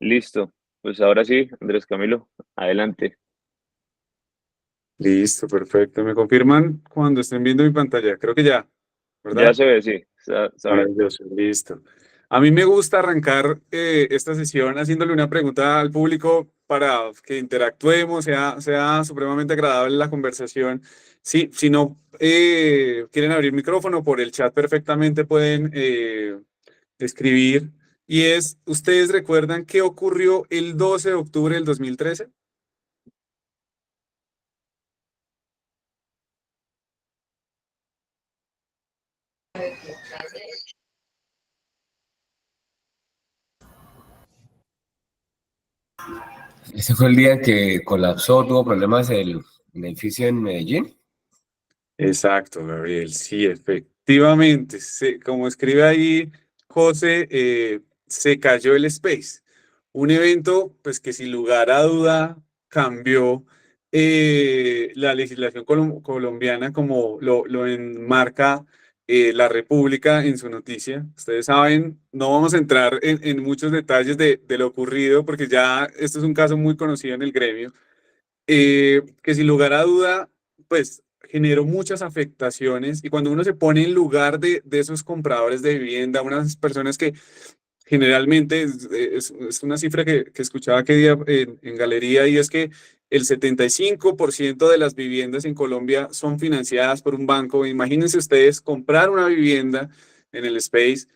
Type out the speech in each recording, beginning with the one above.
Listo. Pues ahora sí, Andrés Camilo, adelante. Listo, perfecto. ¿Me confirman cuando estén viendo mi pantalla? Creo que ya, Ya ¿verdad? se ve, sí, está bien. Maravilloso, listo. A mí me gusta arrancar esta sesión haciéndole una pregunta al público para que interactuemos, sea supremamente agradable la conversación. Sí, si no quieren abrir micrófono por el chat, perfectamente pueden escribir. Y es, ¿ustedes recuerdan qué ocurrió el 12 de octubre del 2013? Ese fue el día en que colapsó, tuvo problemas el edificio en Medellín. Exacto, Gabriel, sí, efectivamente. Como escribe ahí José, se cayó el Space. Un evento, pues que sin lugar a duda cambió la legislación colombiana como lo enmarca la República en su noticia. Ustedes saben, no vamos a entrar en muchos detalles de lo ocurrido porque ya esto es un caso muy conocido en el gremio, que sin lugar a duda, pues generó muchas afectaciones y cuando uno se pone en lugar de esos compradores de vivienda, unas personas que generalmente es una cifra que escuchaba aquel día en galería y es que el 75% de las viviendas en Colombia son financiadas por un banco. Imagínense ustedes comprar una vivienda en el Space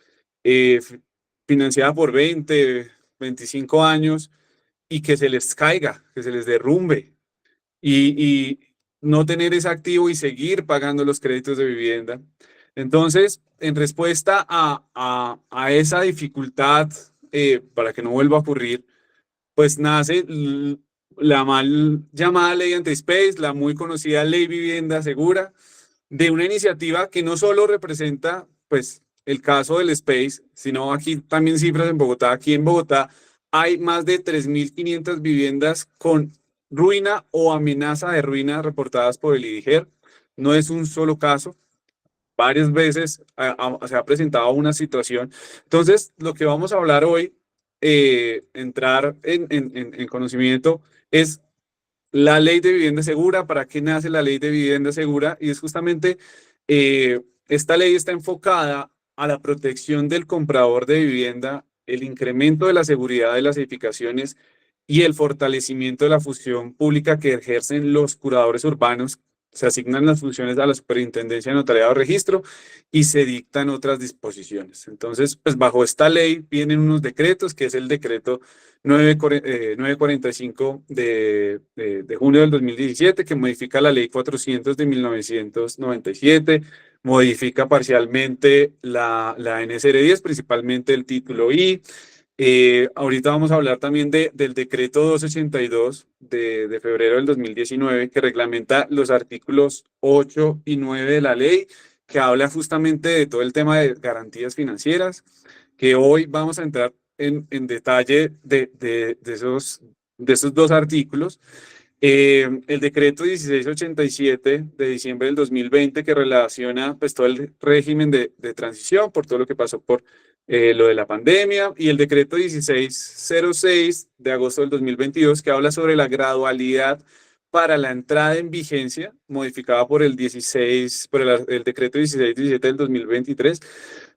financiada por 20, 25 años y que se les caiga, que se les derrumbe y no tener ese activo y seguir pagando los créditos de vivienda. Entonces, en respuesta a esa dificultad, para que no vuelva a ocurrir, pues nace la mal llamada ley anti-space, la muy conocida ley vivienda segura, de una iniciativa que no solo representa, pues, el caso del space, sino aquí también cifras en Bogotá. Aquí en Bogotá hay más de 3.500 viviendas con ruina o amenaza de ruina reportadas por el IDIGER. No es un solo caso, varias veces se ha presentado una situación. Entonces, lo que vamos a hablar hoy, entrar en conocimiento, es la ley de vivienda segura. ¿Para qué nace la ley de vivienda segura? Y es justamente, esta ley está enfocada a la protección del comprador de vivienda, el incremento de la seguridad de las edificaciones y el fortalecimiento de la función pública que ejercen los curadores urbanos. Se asignan las funciones a la Superintendencia de Notariado y Registro y se dictan otras disposiciones. Entonces, pues bajo esta ley vienen unos decretos, que es el decreto 945 de junio del 2017, que modifica la ley 400 de 1997, modifica parcialmente la NSR 10, principalmente el título I. Ahorita vamos a hablar también del decreto 282 de febrero del 2019, que reglamenta los artículos 8 y 9 de la ley, que habla justamente de todo el tema de garantías financieras, que hoy vamos a entrar en detalle de esos dos artículos. El decreto 1687 de diciembre del 2020 que relaciona pues todo el régimen de transición por todo lo que pasó por lo de la pandemia, y el decreto 1606 de agosto del 2022 que habla sobre la gradualidad para la entrada en vigencia, modificada por el decreto 1617 del 2023,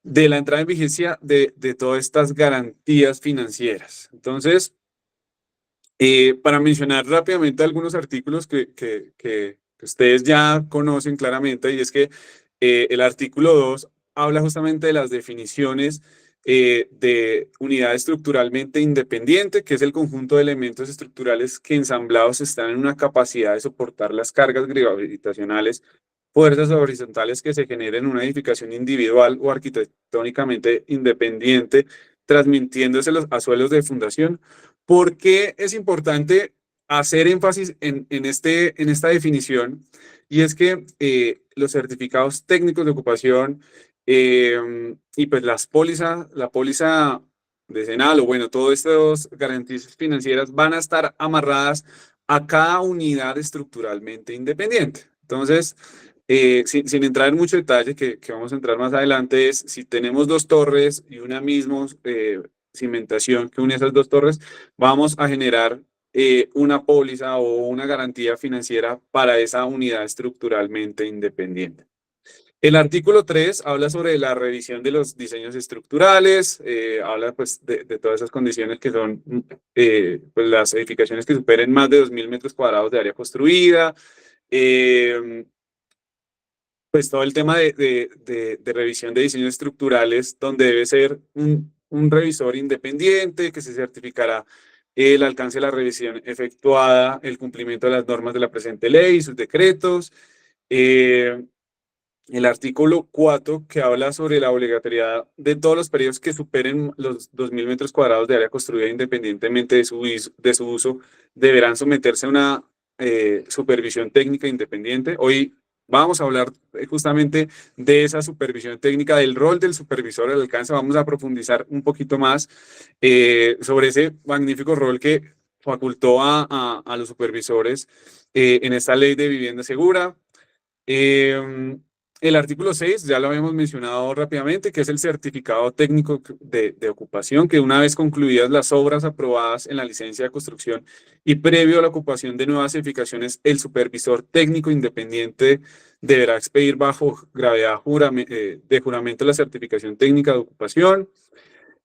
de la entrada en vigencia de todas estas garantías financieras. Entonces, para mencionar rápidamente algunos artículos que ustedes ya conocen claramente, y es que el artículo 2 habla justamente de las definiciones de unidad estructuralmente independiente, que es el conjunto de elementos estructurales que ensamblados están en una capacidad de soportar las cargas gravitacionales, fuerzas horizontales que se generen en una edificación individual o arquitectónicamente independiente, transmitiéndose a suelos de fundación. ¿Por qué es importante hacer énfasis en esta definición? Y es que los certificados técnicos de ocupación y pues la póliza decenal o bueno, todas estas garantías financieras van a estar amarradas a cada unidad estructuralmente independiente. Entonces, sin entrar en mucho detalle, que vamos a entrar más adelante, es si tenemos dos torres y una misma cimentación que une esas dos torres, vamos a generar una póliza o una garantía financiera para esa unidad estructuralmente independiente. El artículo 3 habla sobre la revisión de los diseños estructurales, habla pues de todas esas condiciones que son pues, las edificaciones que superen más de 2.000 metros cuadrados de área construida, pues todo el tema de revisión de diseños estructurales, donde debe ser un revisor independiente que se certificará el alcance de la revisión efectuada, el cumplimiento de las normas de la presente ley y sus decretos. El artículo 4, que habla sobre la obligatoriedad de todos los periodos que superen los 2.000 metros cuadrados de área construida independientemente de su uso, deberán someterse a una supervisión técnica independiente. Hoy vamos a hablar justamente de esa supervisión técnica, del rol del supervisor al alcance. Vamos a profundizar un poquito más sobre ese magnífico rol que facultó a los supervisores en esta ley de vivienda segura. El artículo 6, ya lo habíamos mencionado rápidamente, que es el certificado técnico de ocupación, que una vez concluidas las obras aprobadas en la licencia de construcción y previo a la ocupación de nuevas edificaciones, el supervisor técnico independiente deberá expedir bajo gravedad de juramento la certificación técnica de ocupación.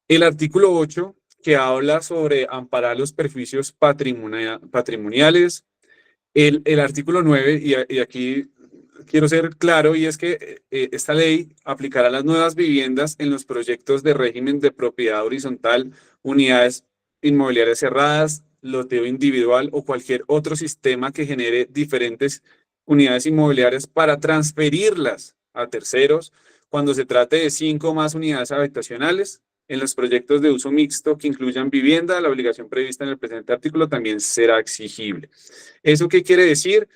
El artículo 8, que habla sobre amparar los perjuicios patrimoniales. El artículo 9, y aquí quiero ser claro, y es que esta ley aplicará las nuevas viviendas en los proyectos de régimen de propiedad horizontal, unidades inmobiliarias cerradas, loteo individual o cualquier otro sistema que genere diferentes unidades inmobiliarias para transferirlas a terceros cuando se trate de 5 o más unidades habitacionales. En los proyectos de uso mixto que incluyan vivienda, la obligación prevista en el presente artículo también será exigible. ¿Eso qué quiere decir?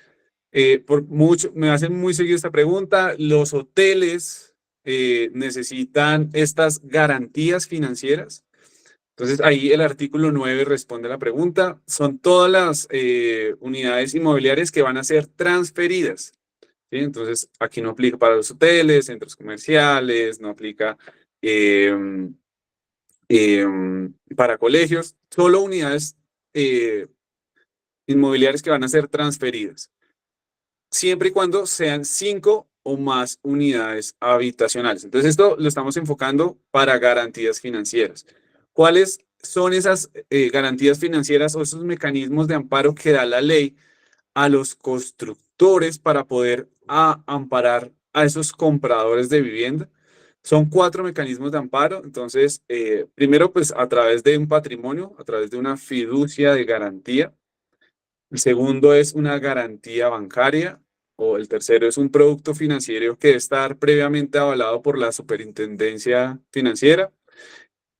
Me hacen muy seguido esta pregunta. Los hoteles necesitan estas garantías financieras. Entonces, ahí el artículo 9 responde a la pregunta. Son todas las unidades inmobiliarias que van a ser transferidas, ¿sí? Entonces, aquí no aplica para los hoteles, centros comerciales, no aplica para colegios, solo unidades inmobiliarias que van a ser transferidas, siempre y cuando sean 5 o más unidades habitacionales. Entonces, esto lo estamos enfocando para garantías financieras. ¿Cuáles son esas garantías financieras o esos mecanismos de amparo que da la ley a los constructores para poder amparar a esos compradores de vivienda? Son 4 mecanismos de amparo. Entonces, primero, pues a través de un patrimonio, a través de una fiducia de garantía. El segundo es una garantía bancaria, o el tercero es un producto financiero que debe estar previamente avalado por la Superintendencia Financiera.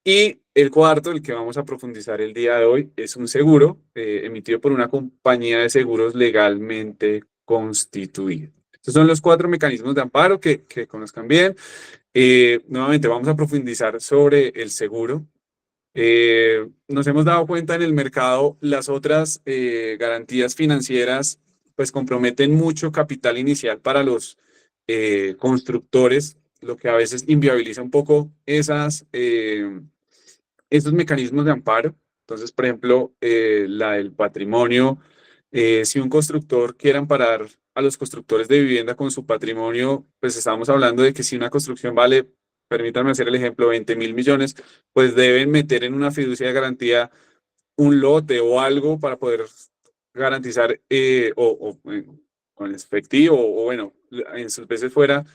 Y el cuarto, el que vamos a profundizar el día de hoy, es un seguro emitido por una compañía de seguros legalmente constituida. Estos son los 4 mecanismos de amparo que conozcan bien. Nuevamente vamos a profundizar sobre el seguro. Nos hemos dado cuenta en el mercado, las otras garantías financieras pues comprometen mucho capital inicial para los constructores, lo que a veces inviabiliza un poco esos mecanismos de amparo. Entonces, por ejemplo, la del patrimonio, si un constructor quiere amparar a los constructores de vivienda con su patrimonio, pues estamos hablando de que si una construcción vale, permítanme hacer el ejemplo, 20.000 millones, pues deben meter en una fiducia de garantía un lote o algo para poder garantizar con efectivo o bueno, en sus veces fuera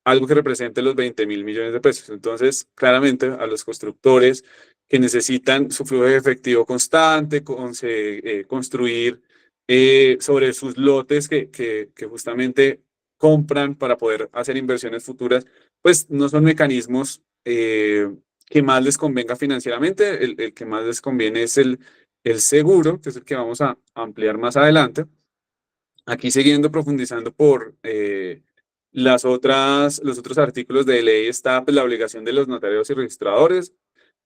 algo que represente los 20.000 millones de pesos. Entonces, claramente a los constructores que necesitan su flujo de efectivo constante, construir sobre sus lotes que justamente compran para poder hacer inversiones futuras, pues no son mecanismos que más les convenga financieramente. El que más les conviene es el seguro, que es el que vamos a ampliar más adelante. Aquí siguiendo profundizando por los otros artículos de ley está pues, la obligación de los notarios y registradores.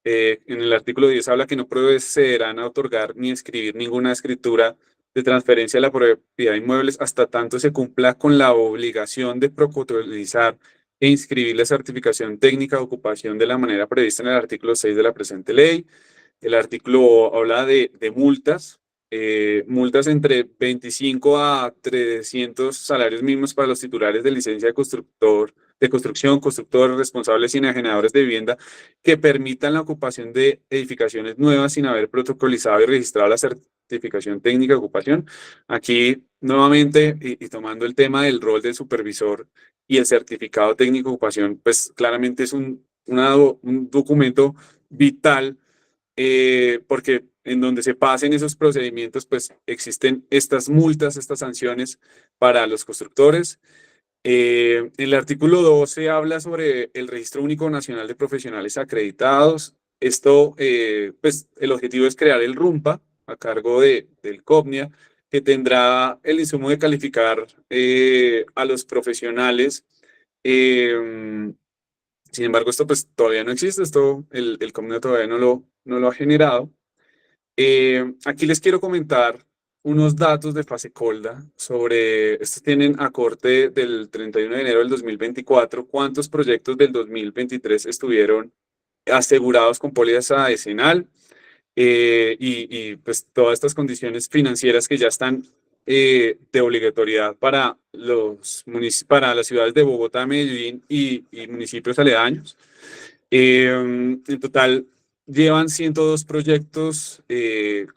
En el artículo 10 habla que no procederán a otorgar ni escribir ninguna escritura de transferencia de la propiedad de inmuebles hasta tanto se cumpla con la obligación de protocolizar e inscribir la certificación técnica de ocupación de la manera prevista en el artículo 6 de la presente ley. El artículo habla de multas, multas entre 25 a 300 salarios mínimos para los titulares de licencia de constructor, de construcción, constructores, responsables y enajenadores de vivienda que permitan la ocupación de edificaciones nuevas sin haber protocolizado y registrado la certificación técnica de ocupación. Aquí, nuevamente, y tomando el tema del rol del supervisor y el certificado técnico de ocupación, pues claramente es un documento vital, porque en donde se pasen esos procedimientos, pues existen estas multas, estas sanciones para los constructores. El artículo 12 habla sobre el Registro Único Nacional de Profesionales Acreditados. Esto, pues el objetivo es crear el RUMPA a cargo del COPNIA, que tendrá el insumo de calificar a los profesionales. Sin embargo, esto pues todavía no existe, esto el COPNIA todavía no lo ha generado. Aquí les quiero comentar unos datos de Fasecolda sobre, estos tienen a corte del 31 de enero del 2024, cuántos proyectos del 2023 estuvieron asegurados con póliza decenal, pues todas estas condiciones financieras que ya están de obligatoriedad para para las ciudades de Bogotá, Medellín y municipios aledaños. En total llevan 102 proyectos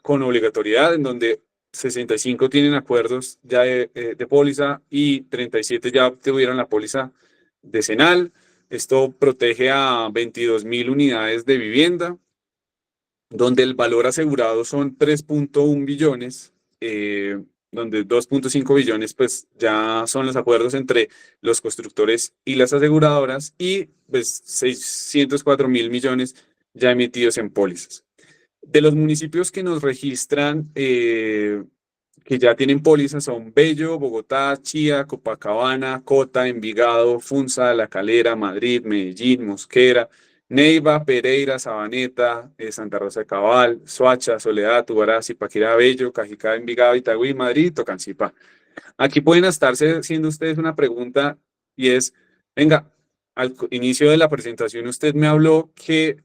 con obligatoriedad, en donde 65 tienen acuerdos ya de póliza y 37 ya tuvieron la póliza decenal. Esto protege a 22.000 unidades de vivienda, donde el valor asegurado son 3.1 billones, donde 2.5 billones pues ya son los acuerdos entre los constructores y las aseguradoras, y pues 604.000 millones ya emitidos en pólizas. De los municipios que nos registran, que ya tienen pólizas, son Bello, Bogotá, Chía, Copacabana, Cota, Envigado, Funza, La Calera, Madrid, Medellín, Mosquera, Neiva, Pereira, Sabaneta, Santa Rosa de Cabal, Soacha, Soledad, Tubará, Zipaquirá, Bello, Cajicá, Envigado, Itagüí, Madrid, Tocancipá. Aquí pueden estarse haciendo ustedes una pregunta, y es, venga, al inicio de la presentación usted me habló que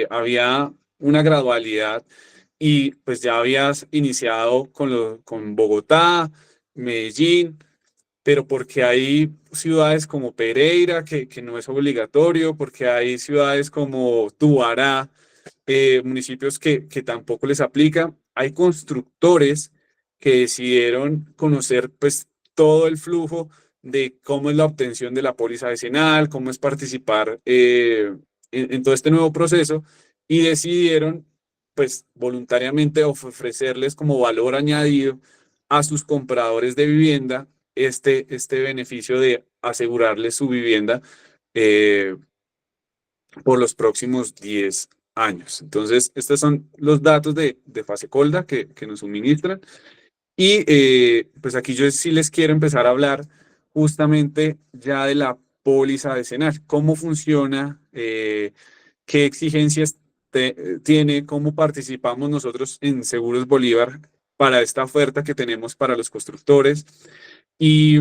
había una gradualidad y pues ya habías iniciado con Bogotá, Medellín, pero porque hay ciudades como Pereira, que no es obligatorio, porque hay ciudades como Tubará, municipios que tampoco les aplica. Hay constructores que decidieron conocer pues todo el flujo de cómo es la obtención de la póliza decenal, cómo es participar en todo este nuevo proceso, y decidieron pues voluntariamente ofrecerles como valor añadido a sus compradores de vivienda este beneficio de asegurarles su vivienda por los próximos 10 años. Entonces, estos son los datos de Fasecolda que nos suministran. Y pues aquí yo sí les quiero empezar a hablar justamente ya de la póliza decenal, cómo funciona, qué exigencias tiene, cómo participamos nosotros en Seguros Bolívar para esta oferta que tenemos para los constructores. Y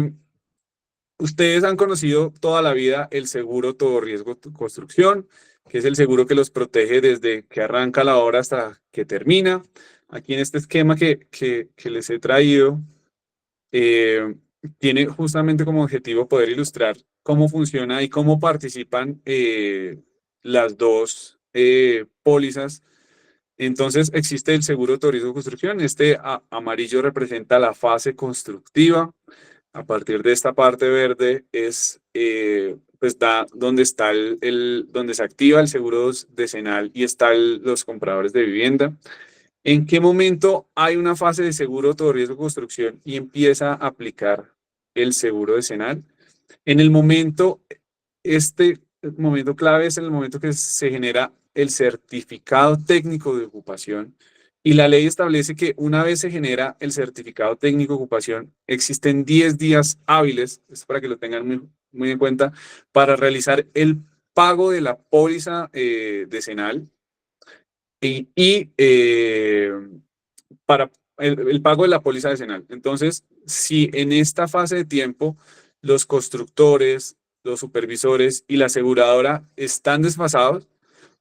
ustedes han conocido toda la vida el seguro todo riesgo construcción, que es el seguro que los protege desde que arranca la obra hasta que termina. Aquí en este esquema que les he traído, tiene justamente como objetivo poder ilustrar cómo funciona y cómo participan las dos pólizas. Entonces existe el seguro todo riesgo construcción. Este amarillo representa la fase constructiva. A partir de esta parte verde es pues donde está donde se activa el seguro decenal y están los compradores de vivienda. ¿En qué momento hay una fase de seguro todo riesgo construcción y empieza a aplicar el seguro decenal? En el momento, este momento clave es en el momento que se genera el certificado técnico de ocupación, y la ley establece que una vez se genera el certificado técnico de ocupación, existen 10 días hábiles, esto para que lo tengan muy en cuenta, para realizar el pago de la póliza decenal y para el pago de la póliza decenal. Entonces, si en esta fase de tiempo los constructores los supervisores y la aseguradora están desfasados,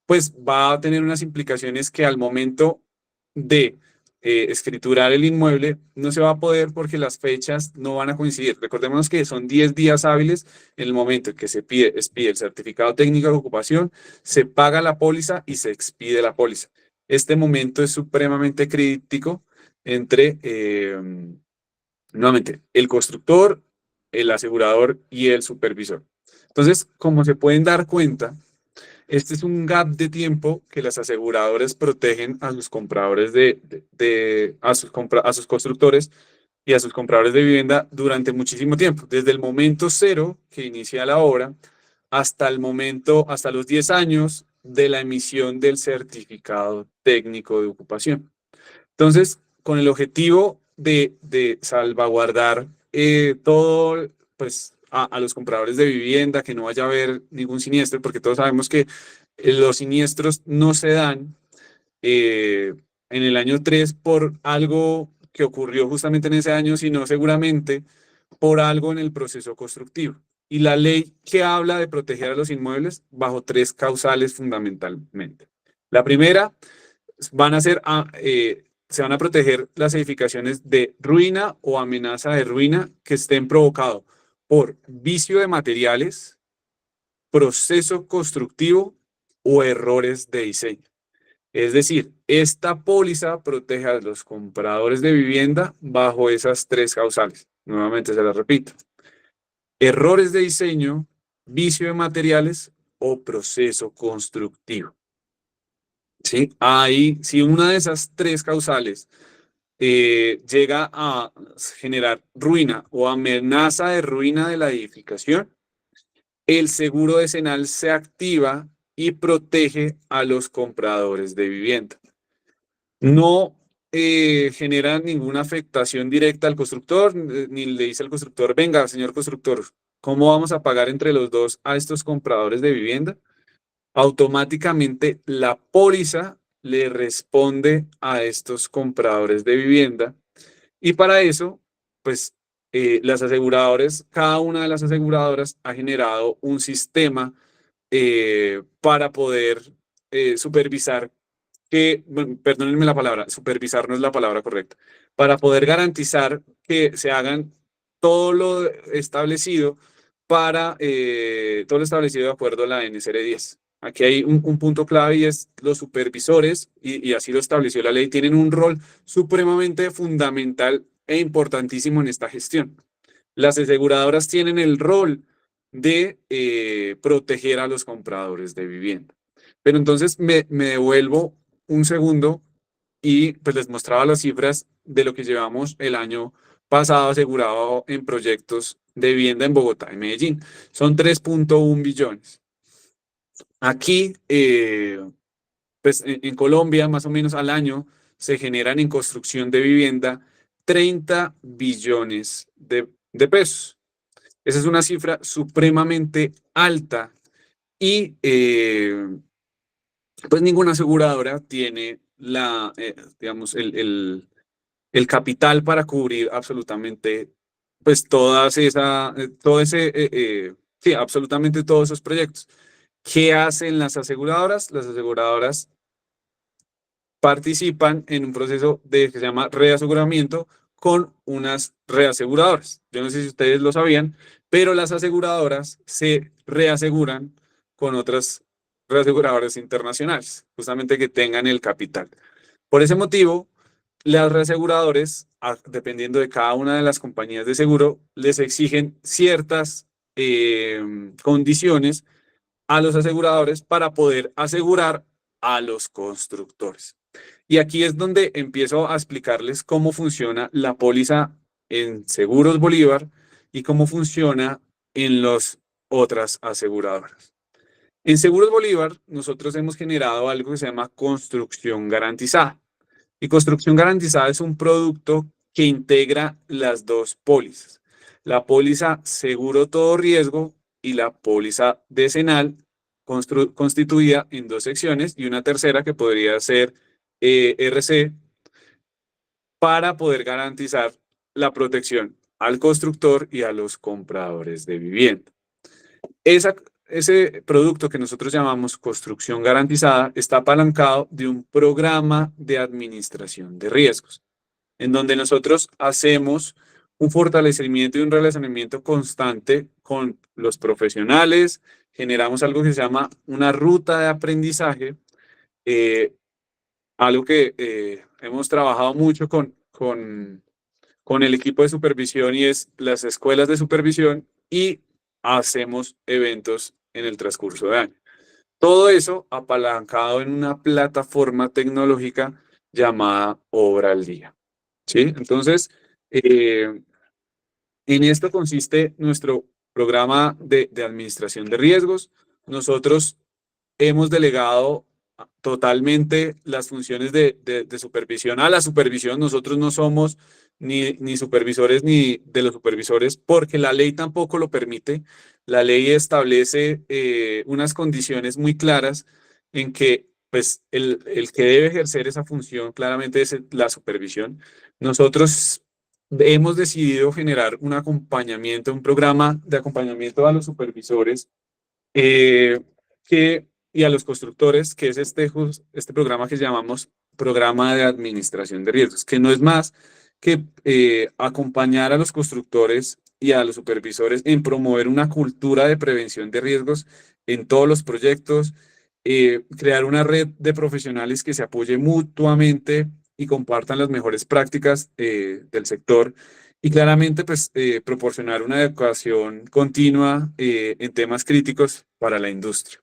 pues va a tener unas implicaciones que al momento de escriturar el inmueble no se va a poder porque las fechas no van a coincidir. Recordemos que son 10 días hábiles en el momento en que se expide el certificado técnico de ocupación, se paga la póliza y se expide la póliza. Este momento es supremamente crítico entre, nuevamente, el constructor, el asegurador y el supervisor. Entonces, como se pueden dar cuenta, este es un gap de tiempo que las aseguradoras protegen a sus compradores a sus constructores y a sus compradores de vivienda durante muchísimo tiempo, desde el momento cero que inicia la obra hasta el momento, hasta los 10 años de la emisión del certificado técnico de ocupación. Entonces, con el objetivo de salvaguardar todo, pues, a los compradores de vivienda, que no vaya a haber ningún siniestro, porque todos sabemos que los siniestros no se dan en el año 3 por algo que ocurrió justamente en ese año, sino seguramente por algo en el proceso constructivo. Y la ley que habla de proteger a los inmuebles bajo 3 causales fundamentalmente. La primera, van a ser se van a proteger las edificaciones de ruina o amenaza de ruina que estén provocados por vicio de materiales, proceso constructivo o errores de diseño. Es decir, esta póliza protege a los compradores de vivienda bajo esas 3 causales. Nuevamente se las repito. Errores de diseño, vicio de materiales o proceso constructivo. ¿Sí? Ahí, si una de esas 3 causales llega a generar ruina o amenaza de ruina de la edificación, el seguro decenal se activa y protege a los compradores de vivienda. No genera ninguna afectación directa al constructor, ni le dice al constructor, venga, señor constructor, ¿cómo vamos a pagar entre los dos a estos compradores de vivienda? Automáticamente la póliza le responde a estos compradores de vivienda y para eso, pues las aseguradoras, cada una de las aseguradoras ha generado un sistema para poder supervisar que, bueno, perdónenme la palabra, supervisar no es la palabra correcta, para poder garantizar que se hagan todo lo establecido todo lo establecido de acuerdo a la NCR 10. Aquí hay un punto clave y es los supervisores, y así lo estableció la ley, tienen un rol supremamente fundamental e importantísimo en esta gestión. Las aseguradoras tienen el rol de proteger a los compradores de vivienda. Pero entonces me devuelvo un segundo y pues les mostraba las cifras de lo que llevamos el año pasado asegurado en proyectos de vivienda en Bogotá y Medellín. Son 3.1 billones. Aquí, pues en Colombia, más o menos al año, se generan en construcción de vivienda 30 billones de pesos. Esa es una cifra supremamente alta y pues ninguna aseguradora tiene digamos, el capital para cubrir absolutamente, pues sí, absolutamente todos esos proyectos. ¿Qué hacen las aseguradoras? Las aseguradoras participan en un proceso que se llama reaseguramiento con unas reaseguradoras. Yo no sé si ustedes lo sabían, pero las aseguradoras se reaseguran con otras reaseguradoras internacionales, justamente que tengan el capital. Por ese motivo, las reaseguradores, dependiendo de cada una de las compañías de seguro, les exigen ciertas condiciones a los aseguradores para poder asegurar a los constructores. Y aquí es donde empiezo a explicarles cómo funciona la póliza en Seguros Bolívar y cómo funciona en las otras aseguradoras. En Seguros Bolívar, nosotros hemos generado algo que se llama construcción garantizada. Y construcción garantizada es un producto que integra las 2 pólizas. La póliza seguro todo riesgo y la póliza decenal constituida en 2 secciones y una tercera que podría ser RC para poder garantizar la protección al constructor y a los compradores de vivienda. Ese producto que nosotros llamamos construcción garantizada está apalancado de un programa de administración de riesgos, en donde nosotros hacemos un fortalecimiento y un relacionamiento constante con los profesionales, generamos algo que se llama una ruta de aprendizaje, eh, algo que hemos trabajado mucho con el equipo de supervisión y es las escuelas de supervisión y hacemos eventos en el transcurso de año. Todo eso apalancado en una plataforma tecnológica llamada Obra al Día. ¿Sí? Entonces, en esto consiste nuestro programa de administración de riesgos. Nosotros hemos delegado totalmente las funciones de supervisión a la supervisión. Nosotros no somos ni supervisores ni de los supervisores porque la ley tampoco lo permite. La ley establece unas condiciones muy claras en que pues, el que debe ejercer esa función claramente es la supervisión. Nosotros hemos decidido generar un acompañamiento, un programa de acompañamiento a los supervisores eh, y a los constructores, que es este programa que llamamos Programa de Administración de Riesgos, que no es más que acompañar a los constructores y a los supervisores en promover una cultura de prevención de riesgos en todos los proyectos, crear una red de profesionales que se apoye mutuamente y compartan las mejores prácticas del sector y claramente, pues, proporcionar una educación continua en temas críticos para la industria.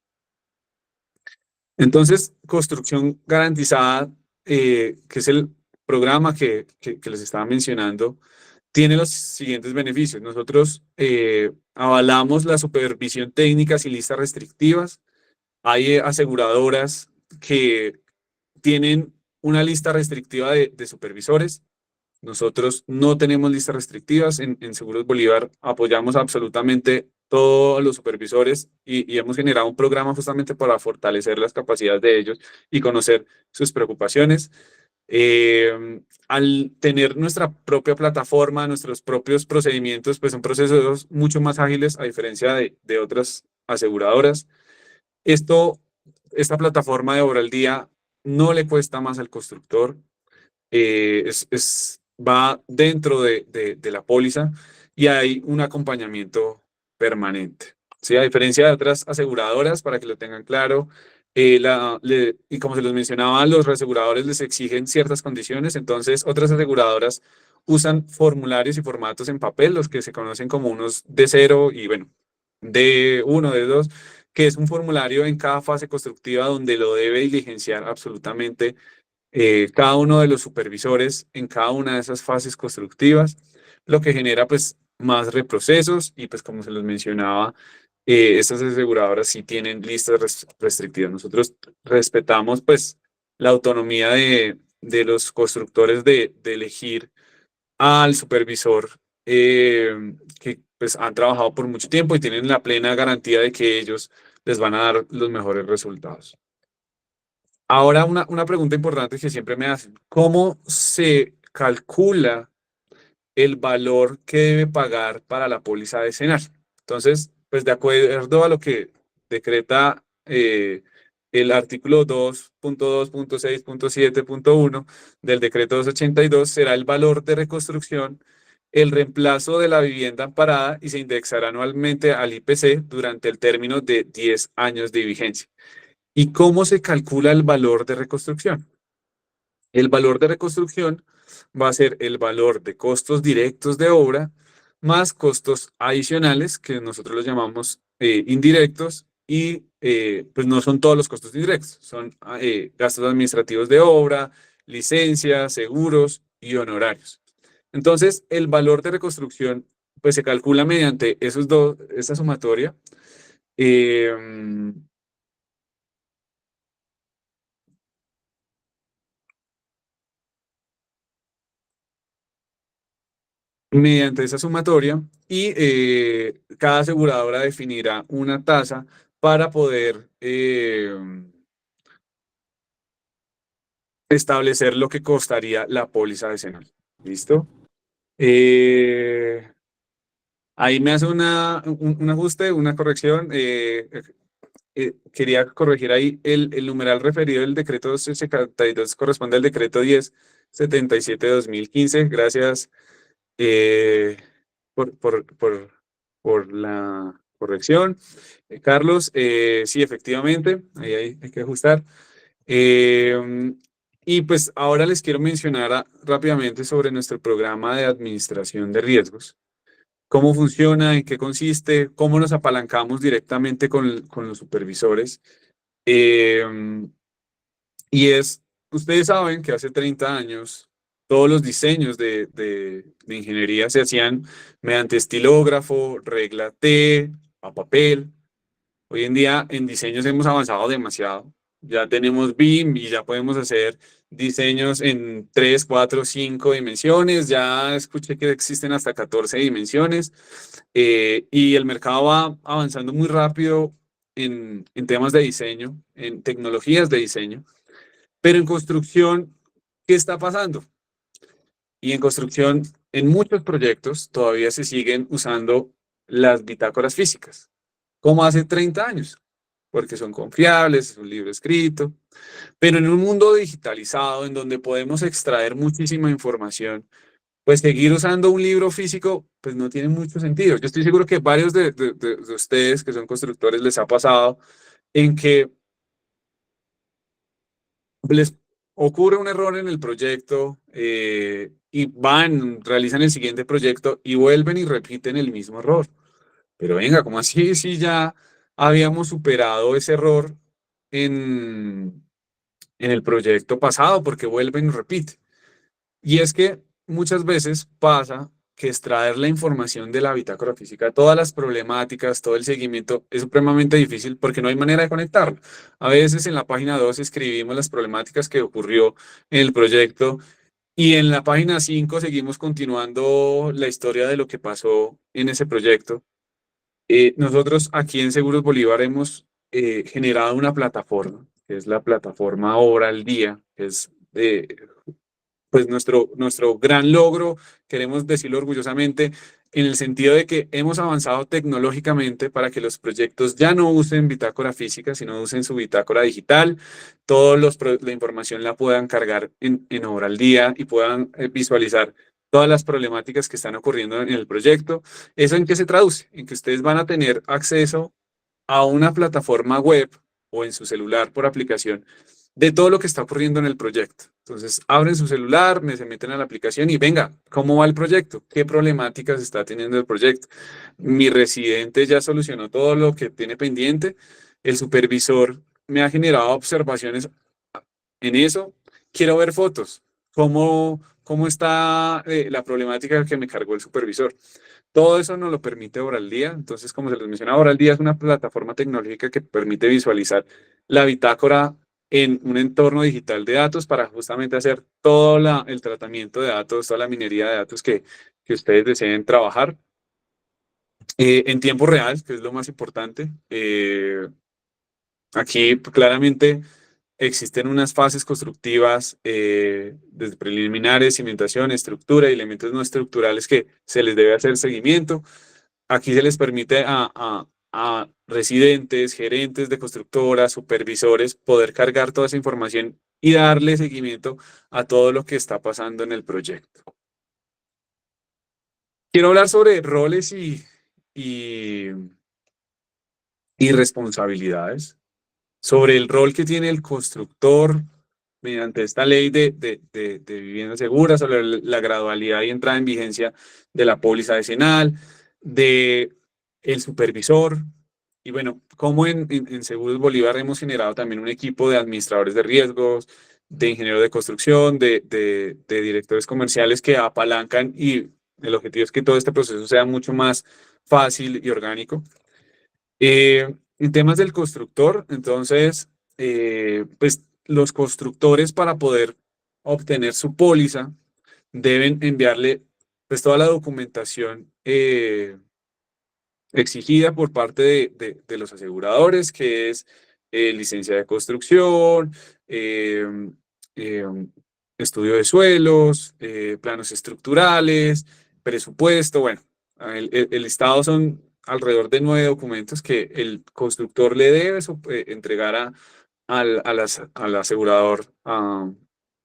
Entonces, construcción garantizada, que es el programa que les estaba mencionando, tiene los siguientes beneficios. Nosotros avalamos la supervisión técnica sin listas restrictivas. Hay aseguradoras que tienen una lista restrictiva de supervisores. Nosotros no tenemos listas restrictivas. En Seguros Bolívar apoyamos absolutamente todos los supervisores y hemos generado un programa justamente para fortalecer las capacidades de ellos y conocer sus preocupaciones. Al tener nuestra propia plataforma, nuestros propios procedimientos, pues son procesos mucho más ágiles a diferencia de otras aseguradoras. Esto, esta plataforma de Obra al Día no le cuesta más al constructor, va dentro de la póliza y hay un acompañamiento permanente. ¿Sí? A diferencia de otras aseguradoras, para que lo tengan claro, y como se los mencionaba, los reaseguradores les exigen ciertas condiciones, entonces otras aseguradoras usan formularios y formatos en papel, los que se conocen como unos D0 y bueno, D1, D2, que es un formulario en cada fase constructiva donde lo debe diligenciar absolutamente cada uno de los supervisores en cada una de esas fases constructivas, lo que genera pues más reprocesos y pues como se los mencionaba, estas aseguradoras sí tienen listas restrictivas. Nosotros respetamos pues la autonomía de los constructores de elegir al supervisor que pues han trabajado por mucho tiempo y tienen la plena garantía de que ellos les van a dar los mejores resultados. Ahora una pregunta importante que siempre me hacen, ¿cómo se calcula el valor que debe pagar para la póliza decenal? Entonces, pues de acuerdo a lo que decreta el artículo 2.2.6.7.1 del decreto 282, será el valor de reconstrucción, el reemplazo de la vivienda amparada y se indexará anualmente al IPC durante el término de 10 años de vigencia. ¿Y cómo se calcula el valor de reconstrucción? El valor de reconstrucción va a ser el valor de costos directos de obra más costos adicionales, que nosotros los llamamos indirectos, y pues no son todos los costos indirectos, son gastos administrativos de obra, licencias, seguros y honorarios. Entonces, el valor de reconstrucción pues se calcula mediante esa sumatoria. eh, mediante esa sumatoria y cada aseguradora definirá una tasa para poder establecer lo que costaría la póliza decenal. ¿Listo? Eh, Ahí me hace un ajuste, una corrección. Quería corregir ahí el numeral referido del decreto 1272 corresponde al decreto 1077/2015. Gracias eh, por la corrección. Carlos, sí, efectivamente, ahí hay que ajustar. Eh, y pues ahora les quiero mencionar rápidamente sobre nuestro programa de administración de riesgos. ¿Cómo funciona? ¿En qué consiste? ¿Cómo nos apalancamos directamente con los supervisores? Eh, Ustedes saben que hace 30 años todos los diseños de ingeniería se hacían mediante estilógrafo, regla T, a papel. Hoy en día en diseños hemos avanzado demasiado. Ya tenemos BIM y ya podemos hacer diseños en 3, 4, 5 dimensiones. Ya escuché que existen hasta 14 dimensiones. Y el mercado va avanzando muy rápido en temas de diseño, en tecnologías de diseño. Pero en construcción, ¿qué está pasando? Y en construcción, en muchos proyectos todavía se siguen usando las bitácoras físicas, como hace 30 años, porque son confiables, es un libro escrito, pero en un mundo digitalizado en donde podemos extraer muchísima información, pues seguir usando un libro físico, pues no tiene mucho sentido. Yo estoy seguro que varios de ustedes que son constructores les ha pasado en que les ocurre un error en el proyecto y realizan el siguiente proyecto y vuelven y repiten el mismo error. Pero venga, ¿cómo así? Si ya habíamos superado ese error en, en el proyecto pasado, porque vuelven y repiten. Y es que muchas veces pasa que extraer la información de la bitácora física, todas las problemáticas, todo el seguimiento, es supremamente difícil porque no hay manera de conectarlo. A veces en la página 2 escribimos las problemáticas que ocurrió en el proyecto y en la página 5 seguimos continuando la historia de lo que pasó en ese proyecto. Nosotros aquí en Seguros Bolívar hemos generado una plataforma, que es la plataforma Obra al Día, que es pues nuestro gran logro, queremos decirlo orgullosamente, en el sentido de que hemos avanzado tecnológicamente para que los proyectos ya no usen bitácora física, sino usen su bitácora digital. La información la puedan cargar en Obra al Día y puedan visualizar todas las problemáticas que están ocurriendo en el proyecto. ¿Eso en qué se traduce? En que ustedes van a tener acceso a una plataforma web o en su celular por aplicación de todo lo que está ocurriendo en el proyecto. Entonces, abren su celular, se meten a la aplicación y venga, ¿cómo va el proyecto? ¿Qué problemáticas está teniendo el proyecto? Mi residente ya solucionó todo lo que tiene pendiente. El supervisor me ha generado observaciones en eso. Quiero ver fotos. ¿Cómo está la problemática que me cargó el supervisor? Todo eso nos lo permite Obra al Día. Entonces, como se les mencionaba, Obra al Día es una plataforma tecnológica que permite visualizar la bitácora en un entorno digital de datos para justamente hacer todo el tratamiento de datos, toda la minería de datos que ustedes deseen trabajar en tiempo real, que es lo más importante. Aquí claramente existen unas fases constructivas desde preliminares, cimentación, estructura y elementos no estructurales que se les debe hacer seguimiento. Aquí se les permite a residentes, gerentes de constructoras, supervisores, poder cargar toda esa información y darle seguimiento a todo lo que está pasando en el proyecto. Quiero hablar sobre roles y, y responsabilidades, sobre el rol que tiene el constructor mediante esta ley de vivienda segura, sobre la gradualidad y entrada en vigencia de la póliza decenal, de el supervisor. Y bueno, como en Seguros Bolívar hemos generado también un equipo de administradores de riesgos, de ingenieros de construcción, de directores comerciales que apalancan y el objetivo es que todo este proceso sea mucho más fácil y orgánico. En temas del constructor, entonces, pues los constructores para poder obtener su póliza deben enviarle pues toda la documentación exigida por parte de los aseguradores, que es licencia de construcción, eh, eh, estudio de suelos, planos estructurales, presupuesto, bueno, El listado son alrededor de 9 documentos que el constructor le debe entregar al asegurador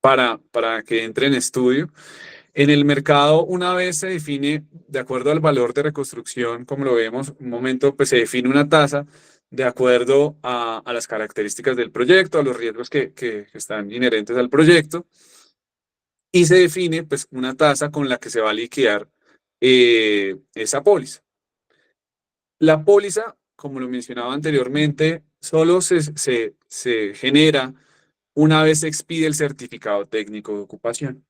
para que entre en estudio. En el mercado, una vez se define, de acuerdo al valor de reconstrucción, como lo vemos, un momento, pues se define una tasa de acuerdo a las características del proyecto, a los riesgos que están inherentes al proyecto, y se define pues una tasa con la que se va a liquidar esa póliza. La póliza, como lo mencionaba anteriormente, solo se genera una vez se expide el certificado técnico de ocupación.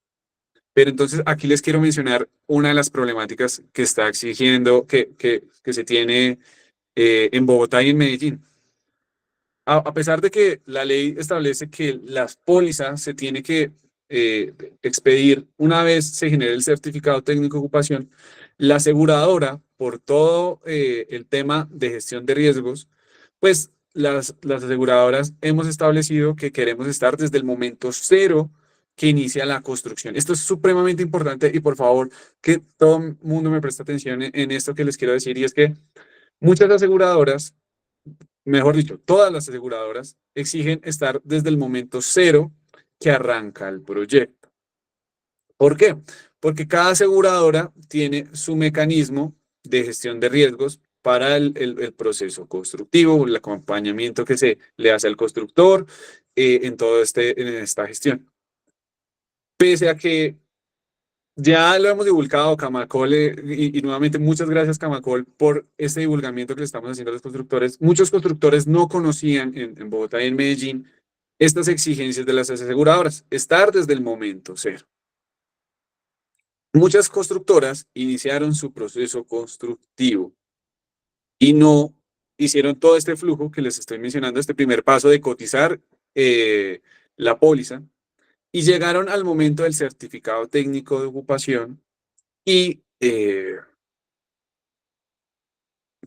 Pero entonces aquí les quiero mencionar una de las problemáticas que está exigiendo, que se tiene en Bogotá y en Medellín. A pesar de que la ley establece que las pólizas se tiene que expedir una vez se genere el certificado técnico de ocupación, la aseguradora, por todo el tema de gestión de riesgos, pues las aseguradoras hemos establecido que queremos estar desde el momento cero que inicia la construcción. Esto es supremamente importante y por favor que todo el mundo me preste atención en esto que les quiero decir, y es que muchas aseguradoras, mejor dicho, todas las aseguradoras exigen estar desde el momento cero que arranca el proyecto. ¿Por qué? Porque cada aseguradora tiene su mecanismo de gestión de riesgos para el proceso constructivo, el acompañamiento que se le hace al constructor en en esta gestión. Pese a que ya lo hemos divulgado, Camacol, y nuevamente muchas gracias, Camacol, por este divulgamiento que le estamos haciendo a los constructores. Muchos constructores no conocían en Bogotá y en Medellín estas exigencias de las aseguradoras, estar desde el momento cero. Muchas constructoras iniciaron su proceso constructivo y no hicieron todo este flujo que les estoy mencionando, este primer paso de cotizar la póliza, y llegaron al momento del certificado técnico de ocupación y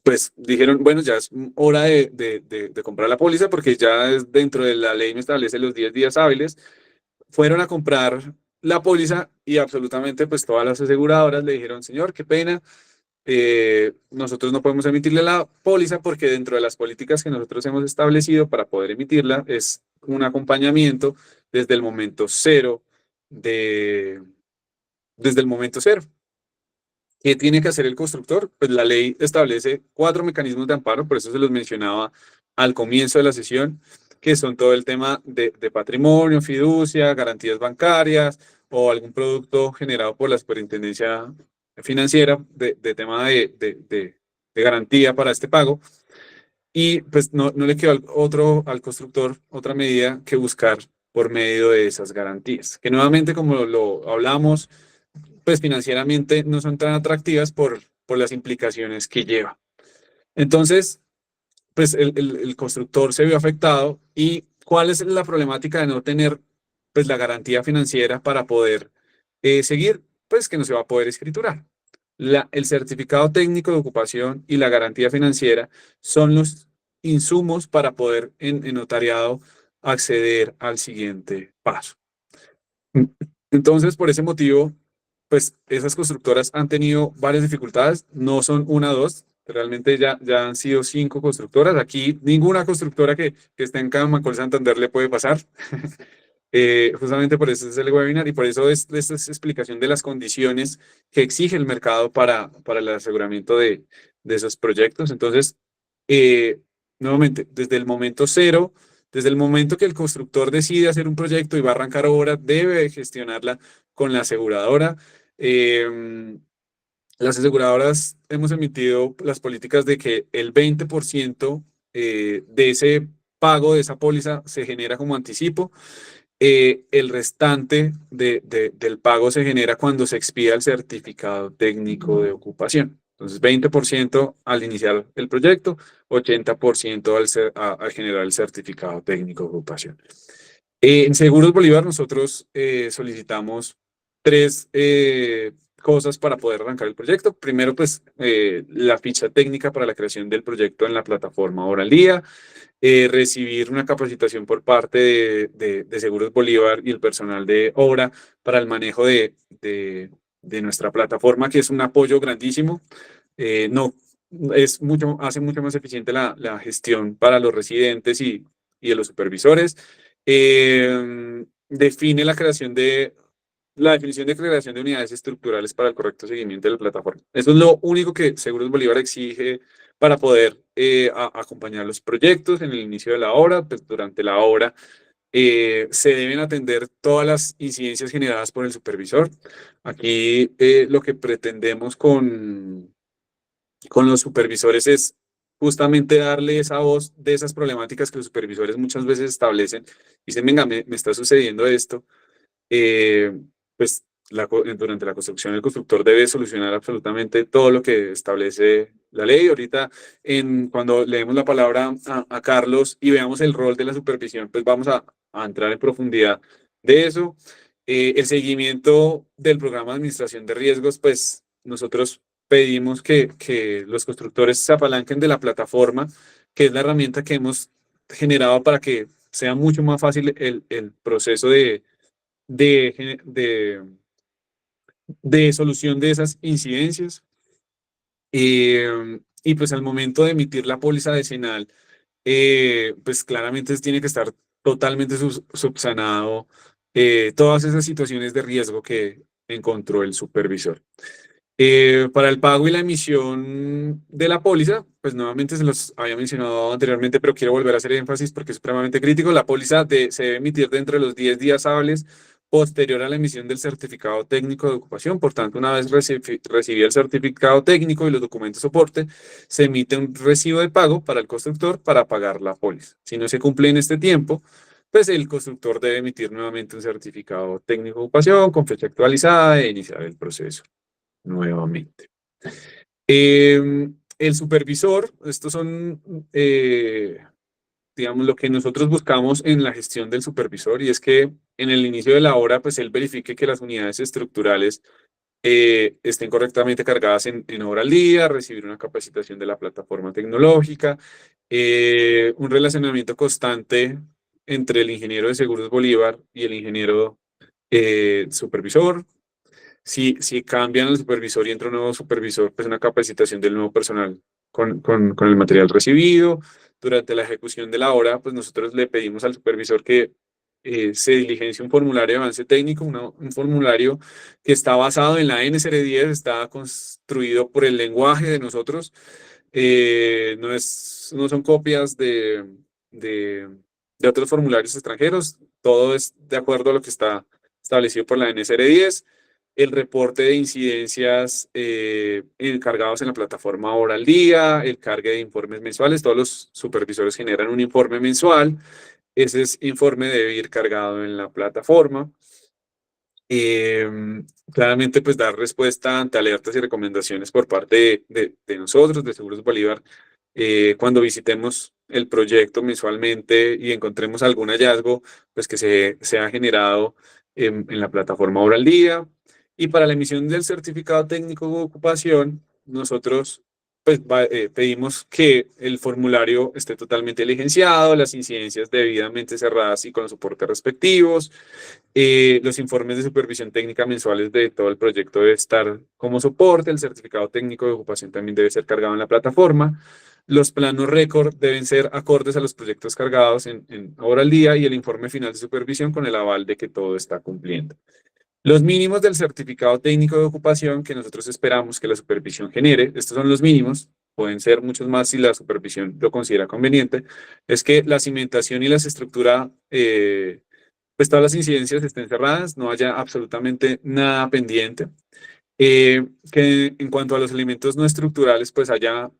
pues dijeron, bueno, ya es hora de comprar la póliza porque ya dentro de la ley me establece los 10 días hábiles. Fueron a comprar la póliza y absolutamente pues todas las aseguradoras le dijeron, señor, qué pena, nosotros no podemos emitirle la póliza porque dentro de las políticas que nosotros hemos establecido para poder emitirla es un acompañamiento desde el momento cero desde el momento cero. ¿Qué tiene que hacer el constructor? Pues la ley establece 4 mecanismos de amparo, por eso se los mencionaba al comienzo de la sesión, que son todo el tema de patrimonio, fiducia, garantías bancarias o algún producto generado por la Superintendencia Financiera de tema de garantía para este pago. Y pues no le quedó al constructor otra medida que buscar por medio de esas garantías, que nuevamente, como lo hablamos, pues financieramente no son tan atractivas por las implicaciones que lleva. Entonces, pues el constructor se vio afectado. ¿Y cuál es la problemática de no tener pues la garantía financiera para poder seguir? Pues que no se va a poder escriturar. El certificado técnico de ocupación y la garantía financiera son los insumos para poder en notariado acceder al siguiente paso. Entonces, por ese motivo, pues esas constructoras han tenido varias dificultades, no son una o dos, realmente ya han sido 5 constructoras. Aquí ninguna constructora que esté en Camacol Santander le puede pasar. Justamente por eso es el webinar y por eso esta es explicación de las condiciones que exige el mercado para el aseguramiento de esos proyectos. Entonces, nuevamente, desde el momento cero, desde el momento que el constructor decide hacer un proyecto y va a arrancar obra, debe gestionarla con la aseguradora. Las aseguradoras hemos emitido las políticas de que el 20% de ese pago de esa póliza se genera como anticipo. El restante del pago se genera cuando se expida el certificado técnico de ocupación. Entonces, 20% al iniciar el proyecto, 80% al generar el certificado técnico de ocupación. En Seguros Bolívar nosotros solicitamos 3 cosas para poder arrancar el proyecto. Primero, pues la ficha técnica para la creación del proyecto en la plataforma Oralía. Recibir una capacitación por parte de Seguros Bolívar y el personal de obra para el manejo de nuestra plataforma, que es un apoyo grandísimo. no, hace mucho más eficiente la gestión para los residentes y de los supervisores. Define la definición de creación de unidades estructurales para el correcto seguimiento de la plataforma. Eso es lo único que Seguros Bolívar exige para poder acompañar los proyectos en el inicio de la obra. Pues durante la obra se deben atender todas las incidencias generadas por el supervisor. Aquí lo que pretendemos con los supervisores es justamente darle esa voz de esas problemáticas que los supervisores muchas veces establecen. Dicen, venga, me está sucediendo esto. Pues durante la construcción el constructor debe solucionar absolutamente todo lo que establece la ley. Ahorita, cuando leemos la palabra a Carlos y veamos el rol de la supervisión, pues vamos a entrar en profundidad de eso. El seguimiento del programa de administración de riesgos, pues nosotros pedimos que los constructores se apalanquen de la plataforma, que es la herramienta que hemos generado para que sea mucho más fácil el proceso de, de solución de esas incidencias. Y pues al momento de emitir la póliza decenal, pues claramente tiene que estar totalmente subsanado todas esas situaciones de riesgo que encontró el supervisor. Para el pago y la emisión de la póliza, pues nuevamente se los había mencionado anteriormente, pero quiero volver a hacer énfasis porque es supremamente crítico. La póliza se debe emitir dentro de los 10 días hábiles posterior a la emisión del certificado técnico de ocupación. Por tanto, una vez recibido el certificado técnico y los documentos de soporte, se emite un recibo de pago para el constructor para pagar la póliza. Si no se cumple en este tiempo, pues el constructor debe emitir nuevamente un certificado técnico de ocupación con fecha actualizada e iniciar el proceso nuevamente. El supervisor, estos son, digamos, lo que nosotros buscamos en la gestión del supervisor, y es que en el inicio de la obra, pues él verifique que las unidades estructurales estén correctamente cargadas en obra al día, recibir una capacitación de la plataforma tecnológica, un relacionamiento constante entre el ingeniero de Seguros Bolívar y el ingeniero supervisor. Si cambian el supervisor y entra un nuevo supervisor, pues una capacitación del nuevo personal con el material recibido. Durante la ejecución de la obra, pues nosotros le pedimos al supervisor que se diligencie un formulario de avance técnico, un formulario que está basado en la NSR10, está construido por el lenguaje de nosotros, no son copias de otros formularios extranjeros, todo es de acuerdo a lo que está establecido por la NSR10. El reporte de incidencias encargados en la plataforma Hora al Día, el cargue de informes mensuales. Todos los supervisores generan un informe mensual. Ese informe debe ir cargado en la plataforma. Claramente, pues dar respuesta ante alertas y recomendaciones por parte de nosotros, de Seguros Bolívar, cuando visitemos el proyecto mensualmente y encontremos algún hallazgo, pues que se ha generado en la plataforma Hora al Día. Y para la emisión del certificado técnico de ocupación, nosotros pues, pedimos que el formulario esté totalmente diligenciado, las incidencias debidamente cerradas y con los soportes respectivos. Los informes de supervisión técnica mensuales de todo el proyecto debe estar como soporte. El certificado técnico de ocupación también debe ser cargado en la plataforma. Los planos récord deben ser acordes a los proyectos cargados en hora al día, y el informe final de supervisión con el aval de que todo está cumpliendo. Los mínimos del certificado técnico de ocupación que nosotros esperamos que la supervisión genere, estos son los mínimos, pueden ser muchos más si la supervisión lo considera conveniente, es que la cimentación y la estructura, pues todas las incidencias estén cerradas, no haya absolutamente nada pendiente. Que en cuanto a los elementos no estructurales, pues haya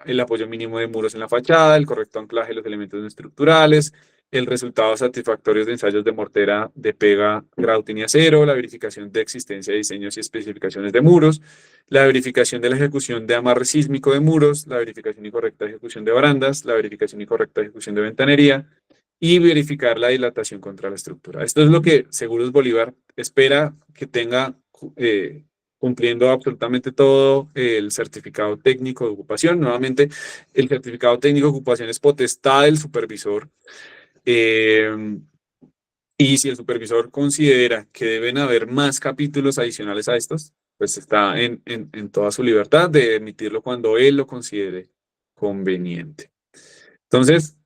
el apoyo mínimo de muros en la fachada, el correcto anclaje de los elementos no estructurales, el resultado satisfactorio de ensayos de mortera de pega grouting y acero, la verificación de existencia de diseños y especificaciones de muros, la verificación de la ejecución de amarre sísmico de muros, la verificación y correcta ejecución de barandas, la verificación y correcta ejecución de ventanería, y verificar la dilatación contra la estructura. Esto es lo que Seguros Bolívar espera que tenga cumpliendo absolutamente todo el certificado técnico de ocupación. Nuevamente, el certificado técnico de ocupación es potestad del supervisor. Y si el supervisor considera que deben haber más capítulos adicionales a estos, pues está en toda su libertad de emitirlo cuando él lo considere conveniente. Entonces,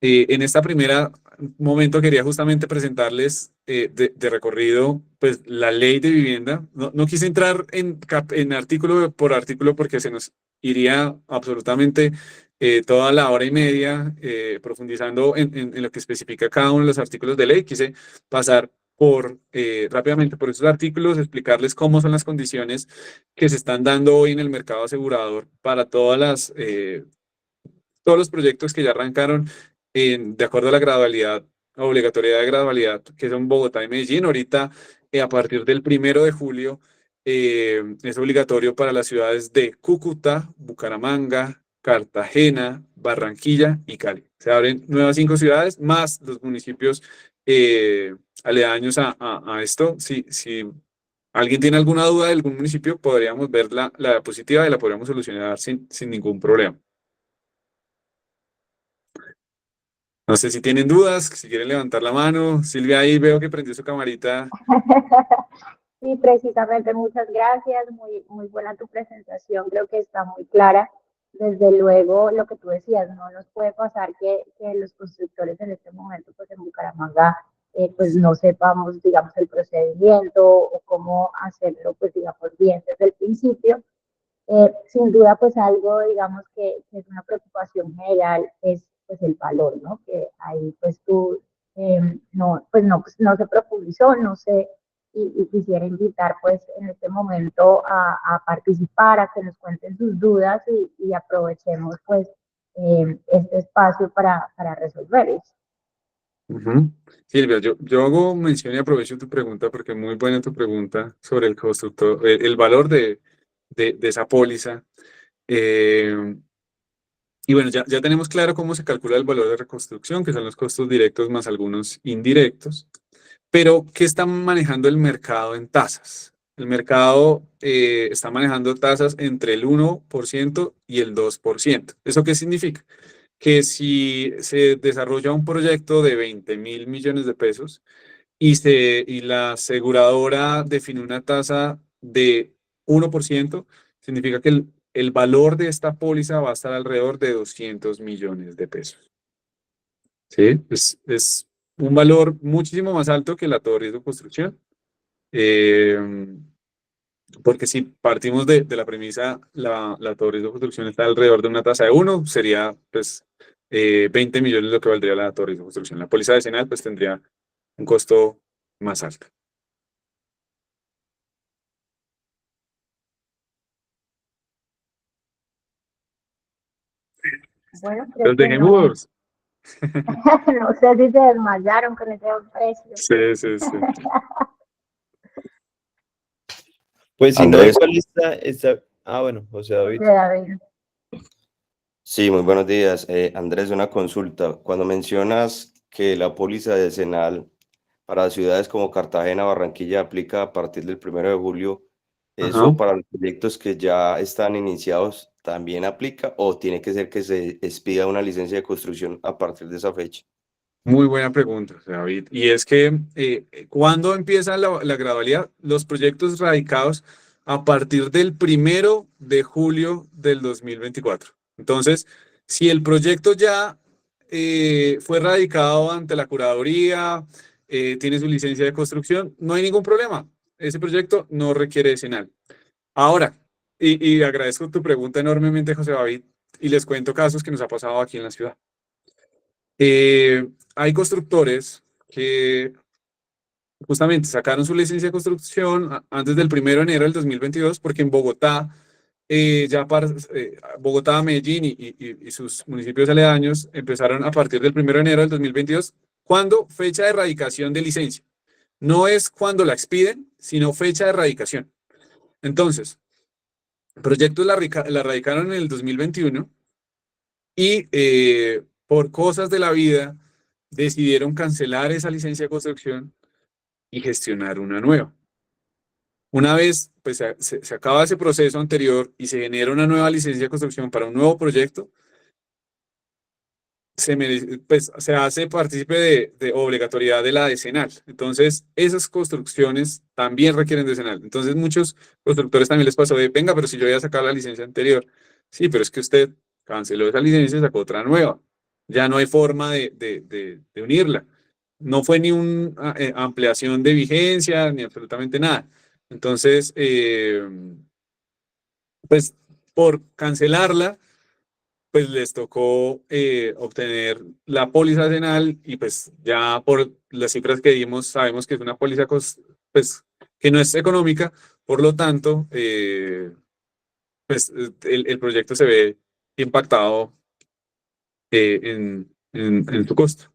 en esta primera momento quería justamente presentarles de recorrido pues la ley de vivienda. No quise entrar en artículo por artículo porque se nos iría absolutamente toda la hora y media profundizando en lo que especifica cada uno de los artículos de ley. Quise pasar rápidamente por esos artículos, explicarles cómo son las condiciones que se están dando hoy en el mercado asegurador para todos los proyectos que ya arrancaron de acuerdo a la gradualidad, obligatoriedad de gradualidad, que son Bogotá y Medellín. Ahorita, a partir del 1 de julio, es obligatorio para las ciudades de Cúcuta, Bucaramanga, Cartagena, Barranquilla y Cali. Se abren nuevas 5 ciudades, más los municipios aledaños a esto. Si alguien tiene alguna duda de algún municipio, podríamos ver la diapositiva y la podríamos solucionar sin ningún problema. No sé si tienen dudas, si quieren levantar la mano. Silvia, ahí veo que prendió su camarita. Sí, precisamente, muchas gracias. Muy buena tu presentación, creo que está muy clara. Desde luego, lo que tú decías, no nos puede pasar que los constructores en este momento, pues en Bucaramanga, pues no sepamos, digamos, el procedimiento o cómo hacerlo, pues digamos, bien desde el principio. Sin duda, pues algo, digamos, que es una preocupación general es pues el valor, ¿no? Que ahí pues tú pues no se profundizó, no sé, y quisiera invitar pues en este momento a participar, a que nos cuenten sus dudas y aprovechemos pues este espacio para resolver eso. Silvia, yo hago mención y aprovecho tu pregunta porque es muy buena tu pregunta sobre el constructor, el valor de esa póliza. Y bueno, ya tenemos claro cómo se calcula el valor de reconstrucción, que son los costos directos más algunos indirectos. Pero, ¿qué está manejando el mercado en tasas? El mercado está manejando tasas entre el 1% y el 2%. ¿Eso qué significa? Que si se desarrolla un proyecto de 20.000 millones de pesos y la aseguradora define una tasa de 1%, significa que el valor de esta póliza va a estar alrededor de 200 millones de pesos. ¿Sí? Es un valor muchísimo más alto que la todo riesgo de construcción. Porque si partimos de la premisa, la todo riesgo de construcción está alrededor de una tasa de 1, sería pues 20 millones lo que valdría la todo riesgo de construcción. La póliza decenal pues tendría un costo más alto. Bueno, creo Los que dejé no, mudos. no sé si se desmayaron con ese precio. Sí. Pues si no, Andrés, igual está... Ah, bueno, José David. José David. sí, muy buenos días. Andrés, una consulta. Cuando mencionas que la póliza decenal para ciudades como Cartagena, Barranquilla aplica a partir del 1 de julio, Ajá. ¿eso para los proyectos que ya están iniciados también aplica o tiene que ser que se expida una licencia de construcción a partir de esa fecha? Muy buena pregunta, David. Y es que, ¿cuándo empieza la gradualidad? Los proyectos radicados a partir del 1 de julio del 2024. Entonces, si el proyecto ya fue radicado ante la curaduría, tiene su licencia de construcción, no hay ningún problema. Ese proyecto no requiere decenal. Ahora, y agradezco tu pregunta enormemente, José David, y les cuento casos que nos ha pasado aquí en la ciudad. Hay constructores que justamente sacaron su licencia de construcción antes del 1 de enero del 2022 porque en Bogotá, Bogotá, Medellín y sus municipios aledaños empezaron a partir del 1 de enero del 2022. ¿Cuándo? Fecha de erradicación de licencia. No es cuando la expiden, sino fecha de erradicación. Entonces, proyectos la radicaron en el 2021 y por cosas de la vida decidieron cancelar esa licencia de construcción y gestionar una nueva. Una vez pues, se acaba ese proceso anterior y se genera una nueva licencia de construcción para un nuevo proyecto, pues, se hace partícipe de obligatoriedad de la decenal. Entonces, esas construcciones también requieren decenal. Entonces, muchos constructores también les pasó de, venga, pero si yo había sacado la licencia anterior. Sí, pero es que usted canceló esa licencia y sacó otra nueva. Ya no hay forma de unirla. No fue ni una ampliación de vigencia, ni absolutamente nada. Entonces, pues, por cancelarla, pues les tocó obtener la póliza decenal y pues ya por las cifras que dimos sabemos que es una póliza pues, que no es económica, por lo tanto, pues el proyecto se ve impactado en su costo.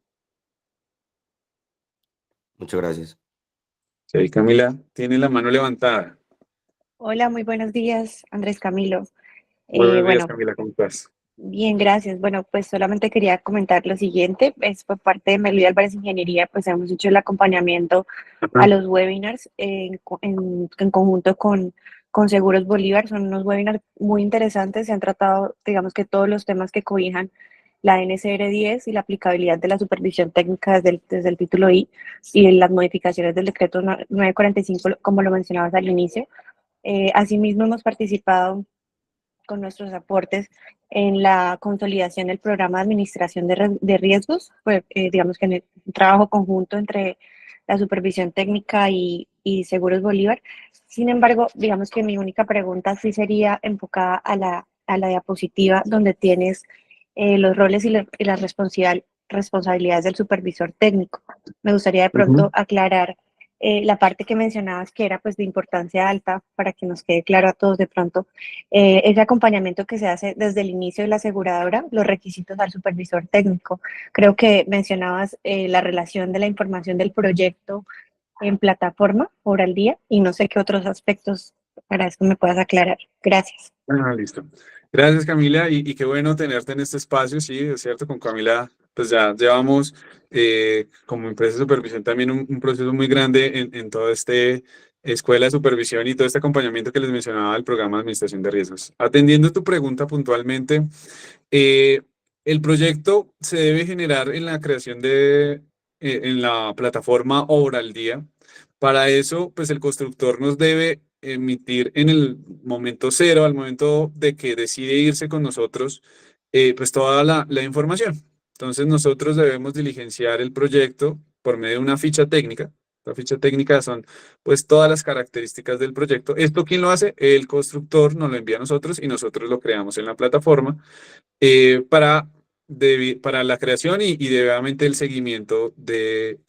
Muchas gracias. Sí, Camila tiene la mano levantada. Hola, muy buenos días, Andrés Camilo. Muy buenos días, Bueno, Camila, ¿cómo estás? bien, gracias. Bueno, pues solamente quería comentar lo siguiente. Es por parte de Melody Álvarez Ingeniería, pues hemos hecho el acompañamiento a Ajá. los webinars en conjunto con Seguros Bolívar. Son unos webinars muy interesantes. Se han tratado, digamos que todos los temas que cobijan la NCR 10 y la aplicabilidad de la supervisión técnica desde el título I y las modificaciones del decreto 945, como lo mencionabas al inicio. Asimismo, hemos participado con nuestros aportes en la consolidación del programa de administración de riesgos, pues, digamos que en el trabajo conjunto entre la supervisión técnica y Seguros Bolívar. Sin embargo, digamos que mi única pregunta sí sería enfocada a la diapositiva donde tienes los roles y las responsabilidades del supervisor técnico. Me gustaría de pronto Ujú. aclarar la parte que mencionabas que era pues de importancia alta para que nos quede claro a todos de pronto ese acompañamiento que se hace desde el inicio de la aseguradora, los requisitos al supervisor técnico. Creo que mencionabas la relación de la información del proyecto en plataforma hora al día y no sé qué otros aspectos para eso me puedas aclarar. Gracias. Ah, listo. Gracias, Camila, y qué bueno tenerte en este espacio, sí, es cierto, con Camila, pues ya llevamos como empresa de supervisión también un proceso muy grande en toda este escuela de supervisión y todo este acompañamiento que les mencionaba del programa de administración de riesgos. Atendiendo tu pregunta puntualmente, eh, el proyecto se debe generar en la creación en la plataforma Obra al Día. Para eso, pues el constructor nos debe emitir en el momento cero, al momento de que decide irse con nosotros, pues toda la información. Entonces nosotros debemos diligenciar el proyecto por medio de una ficha técnica. La ficha técnica son pues todas las características del proyecto. ¿Esto quién lo hace? El constructor nos lo envía a nosotros y nosotros lo creamos en la plataforma para la creación y debidamente el seguimiento del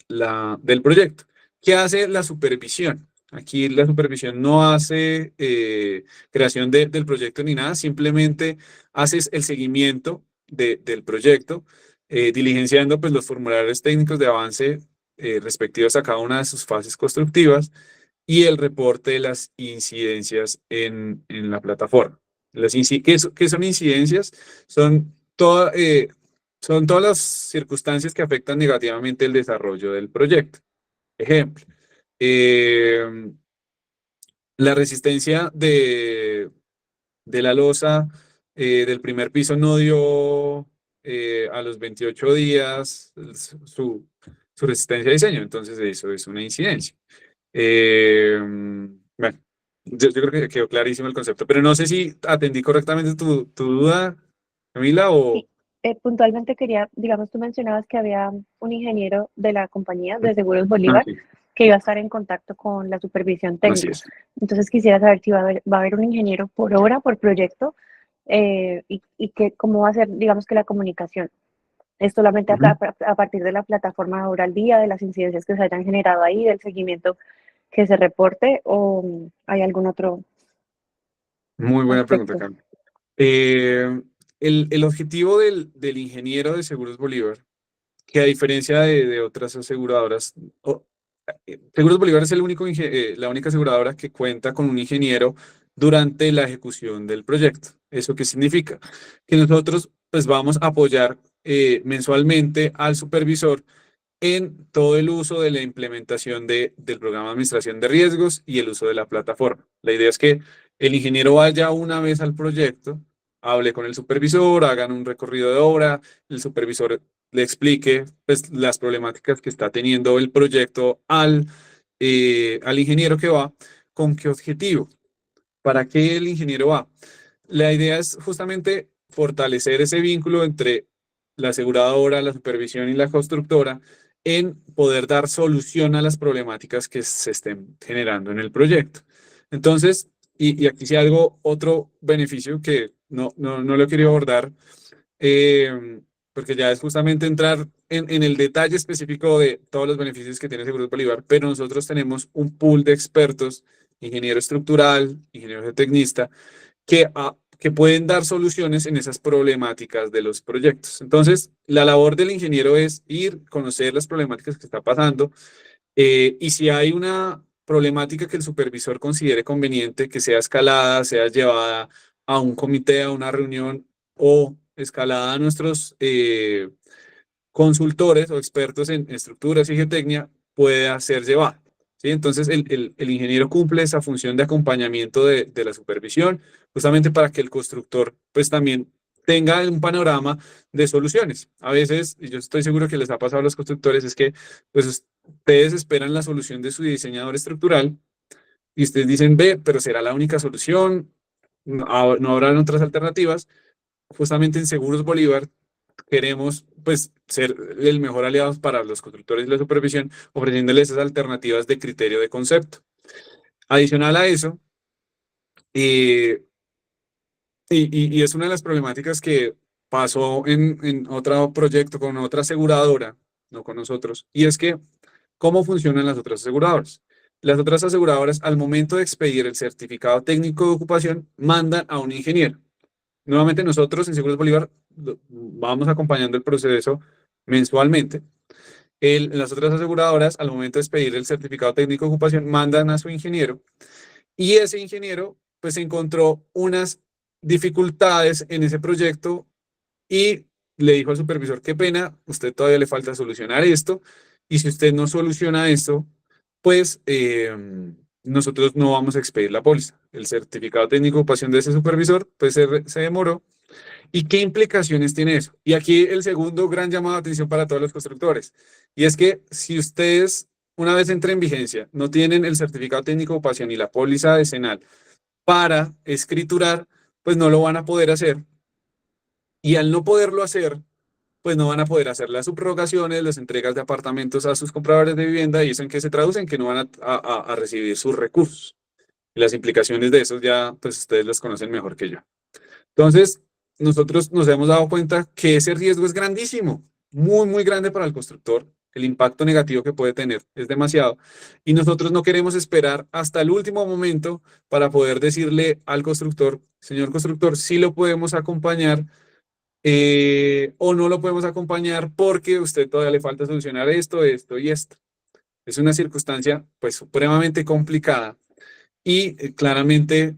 proyecto. ¿Qué hace la supervisión? Aquí la supervisión no hace creación del proyecto ni nada, simplemente hace el seguimiento del proyecto, diligenciando pues, los formularios técnicos de avance respectivos a cada una de sus fases constructivas y el reporte de las incidencias en la plataforma. ¿Qué son incidencias? Son, son todas las circunstancias que afectan negativamente el desarrollo del proyecto. Ejemplo, eh, la resistencia de la losa del primer piso no dio a los 28 días su resistencia de diseño, entonces eso es una incidencia. Bueno, yo creo que quedó clarísimo el concepto, pero no sé si atendí correctamente tu duda, Camila, o... Sí, puntualmente quería, digamos, tú mencionabas que había un ingeniero de la compañía de Seguros Ah, Bolívar sí, que iba a estar en contacto con la supervisión así técnica. es. Entonces quisiera saber si va a haber un ingeniero por hora, por proyecto, y que, cómo va a ser, digamos que la comunicación. ¿Es solamente Ujú. a partir de la plataforma Hora al Día, de las incidencias que se hayan generado ahí, del seguimiento que se reporte, o hay algún otro Muy buena pregunta, aspecto? Camila. El objetivo del ingeniero de Seguros Bolívar, que a diferencia de otras aseguradoras, Seguros Bolívar es la única aseguradora que cuenta con un ingeniero durante la ejecución del proyecto. ¿Eso qué significa? Que nosotros pues vamos a apoyar mensualmente al supervisor en todo el uso de la implementación del programa de administración de riesgos y el uso de la plataforma. La idea es que el ingeniero vaya una vez al proyecto, hable con el supervisor, hagan un recorrido de obra, el supervisor le explique pues, las problemáticas que está teniendo el proyecto al ingeniero que va, ¿con qué objetivo? ¿Para qué el ingeniero va? La idea es justamente fortalecer ese vínculo entre la aseguradora, la supervisión y la constructora en poder dar solución a las problemáticas que se estén generando en el proyecto. Entonces, y aquí sí otro beneficio que no lo he querido abordar, porque ya es justamente entrar en el detalle específico de todos los beneficios que tiene Seguros Bolívar, pero nosotros tenemos un pool de expertos, ingeniero estructural, ingeniero geotecnista, que pueden dar soluciones en esas problemáticas de los proyectos. Entonces, la labor del ingeniero es ir, conocer las problemáticas que está pasando, y si hay una problemática que el supervisor considere conveniente que sea escalada, sea llevada a un comité, a una reunión o escalada a nuestros consultores o expertos en estructuras y geotecnia, pueda ser llevada. ¿Sí? Entonces, el ingeniero cumple esa función de acompañamiento de la supervisión, justamente para que el constructor pues también tenga un panorama de soluciones. A veces, y yo estoy seguro que les ha pasado a los constructores, es que pues ustedes esperan la solución de su diseñador estructural y ustedes dicen, ve, pero será la única solución, no habrán otras alternativas. Justamente en Seguros Bolívar queremos pues ser el mejor aliado para los constructores de la supervisión, ofreciéndoles esas alternativas de criterio de concepto. Adicional a eso, y es una de las problemáticas que pasó en otro proyecto con otra aseguradora, no con nosotros, y es que, ¿cómo funcionan las otras aseguradoras? Las otras aseguradoras, al momento de expedir el certificado técnico de ocupación, mandan a un ingeniero. Nuevamente nosotros en Seguros Bolívar vamos acompañando el proceso mensualmente. Las otras aseguradoras, al momento de expedir el certificado técnico de ocupación, mandan a su ingeniero y ese ingeniero pues encontró unas dificultades en ese proyecto y le dijo al supervisor, qué pena, usted todavía le falta solucionar esto y si usted no soluciona esto, pues nosotros no vamos a expedir la póliza. El certificado técnico de ocupación de ese supervisor pues se demoró. ¿Y qué implicaciones tiene eso? Y aquí el segundo gran llamado de atención para todos los constructores. Y es que si ustedes, una vez entren en vigencia, no tienen el certificado técnico de ocupación y la póliza decenal para escriturar, pues no lo van a poder hacer. Y al no poderlo hacer, pues no van a poder hacer las subrogaciones, las entregas de apartamentos a sus compradores de vivienda, y eso en qué se traduce, en que no van a recibir sus recursos. Y las implicaciones de eso ya, pues ustedes las conocen mejor que yo. Entonces, nosotros nos hemos dado cuenta que ese riesgo es grandísimo, muy, muy grande para el constructor. El impacto negativo que puede tener es demasiado. Y nosotros no queremos esperar hasta el último momento para poder decirle al constructor, señor constructor, sí lo podemos acompañar o no lo podemos acompañar porque usted todavía le falta solucionar esto, esto y esto. Es una circunstancia pues supremamente complicada y claramente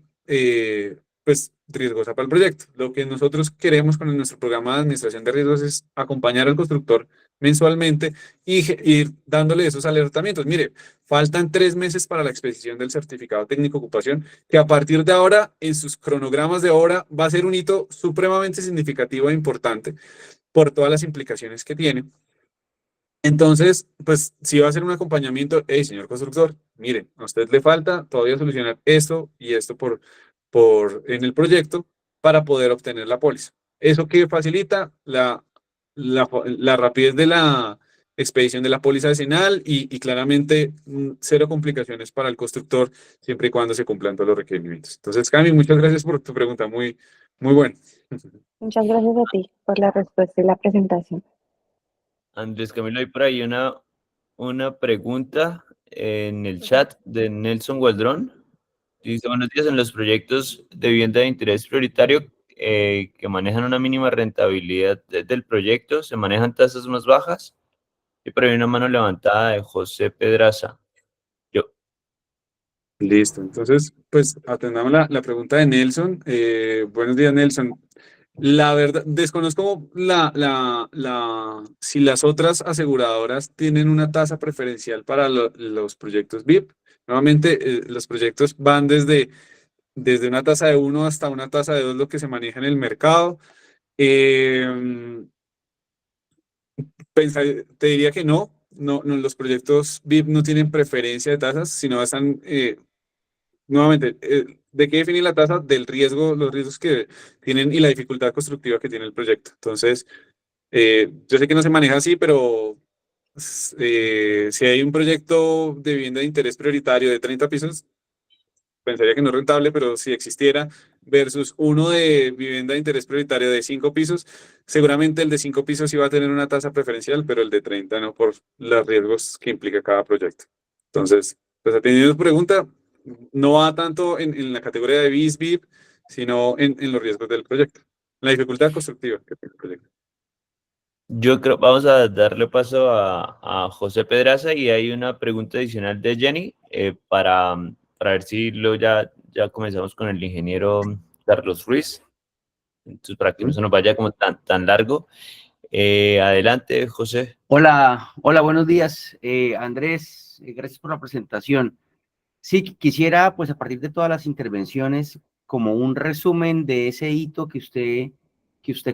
pues riesgosa para el proyecto. Lo que nosotros queremos con nuestro programa de administración de riesgos es acompañar al constructor mensualmente y ir dándole esos alertamientos. Mire, faltan 3 meses para la expedición del certificado técnico de ocupación, que a partir de ahora en sus cronogramas de obra va a ser un hito supremamente significativo e importante por todas las implicaciones que tiene. Entonces, pues si va a ser un acompañamiento, hey, señor constructor, mire, a usted le falta todavía solucionar esto y esto en el proyecto para poder obtener la póliza. Eso que facilita la rapidez de la expedición de la póliza decenal y claramente cero complicaciones para el constructor siempre y cuando se cumplan todos los requerimientos. Entonces, Cami, muchas gracias por tu pregunta, muy, muy buena. Muchas gracias a ti por la respuesta y la presentación. Andrés Camilo, hay por ahí una pregunta en el chat de Nelson Gualdrón. Dice, buenos días, en los proyectos de vivienda de interés prioritario que manejan una mínima rentabilidad del proyecto, ¿se manejan tasas más bajas? Y por ahí una mano levantada de José Pedraza. Listo, entonces, pues atendamos la pregunta de Nelson. Buenos días, Nelson. La verdad, desconozco si las otras aseguradoras tienen una tasa preferencial para los proyectos VIP. Nuevamente, los proyectos van desde desde una tasa de 1 hasta una tasa de 2 lo que se maneja en el mercado. Te diría que no, los proyectos VIP no tienen preferencia de tasas, sino están, nuevamente, ¿de qué definir la tasa? Del riesgo, los riesgos que tienen y la dificultad constructiva que tiene el proyecto. Entonces, yo sé que no se maneja así, pero si hay un proyecto de vivienda de interés prioritario de 30 pisos, pensaría que no es rentable, pero si existiera, versus uno de vivienda de interés prioritario de 5 pisos, seguramente el de 5 pisos iba a tener una tasa preferencial, pero el de 30 no, por los riesgos que implica cada proyecto. Entonces, pues atendiendo tu pregunta, no va tanto en la categoría de BIS, BIP, sino en los riesgos del proyecto, la dificultad constructiva que tiene el proyecto. Yo creo, vamos a darle paso a José Pedraza y hay una pregunta adicional de Jenny para ver si ya comenzamos con el ingeniero Carlos Ruiz. Entonces, para que no se nos vaya como tan largo. Adelante, José. Hola, buenos días. Andrés, gracias por la presentación. Sí, quisiera, pues a partir de todas las intervenciones, como un resumen de ese hito que usted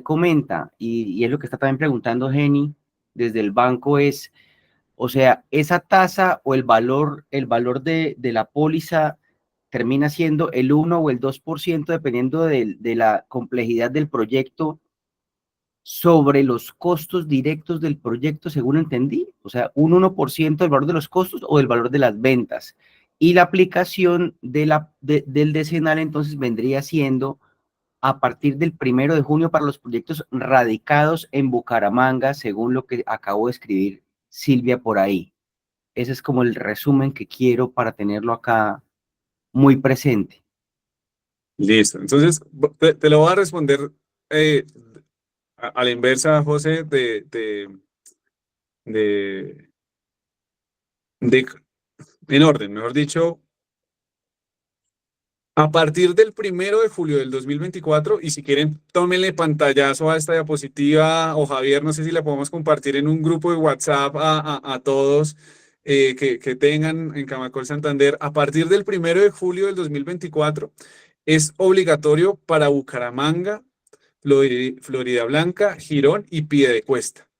comenta, y es lo que está también preguntando Jenny desde el banco, es, o sea, esa tasa o el valor de la póliza termina siendo el 1 o el 2%, dependiendo de la complejidad del proyecto, sobre los costos directos del proyecto, según entendí, o sea, un 1% del valor de los costos o del valor de las ventas. Y la aplicación del decenal entonces vendría siendo a partir del 1 de junio para los proyectos radicados en Bucaramanga, según lo que acabo de escribir Silvia por ahí. Ese es como el resumen que quiero para tenerlo acá muy presente. Listo. Entonces, te lo voy a responder a la inversa, José, en orden, mejor dicho, a partir del 1 de julio del 2024, y si quieren, tómenle pantallazo a esta diapositiva, o Javier, no sé si la podemos compartir en un grupo de WhatsApp a todos que tengan en Camacol Santander. A partir del 1 de julio del 2024, es obligatorio para Bucaramanga, Florida Blanca, Girón y Piedecuesta.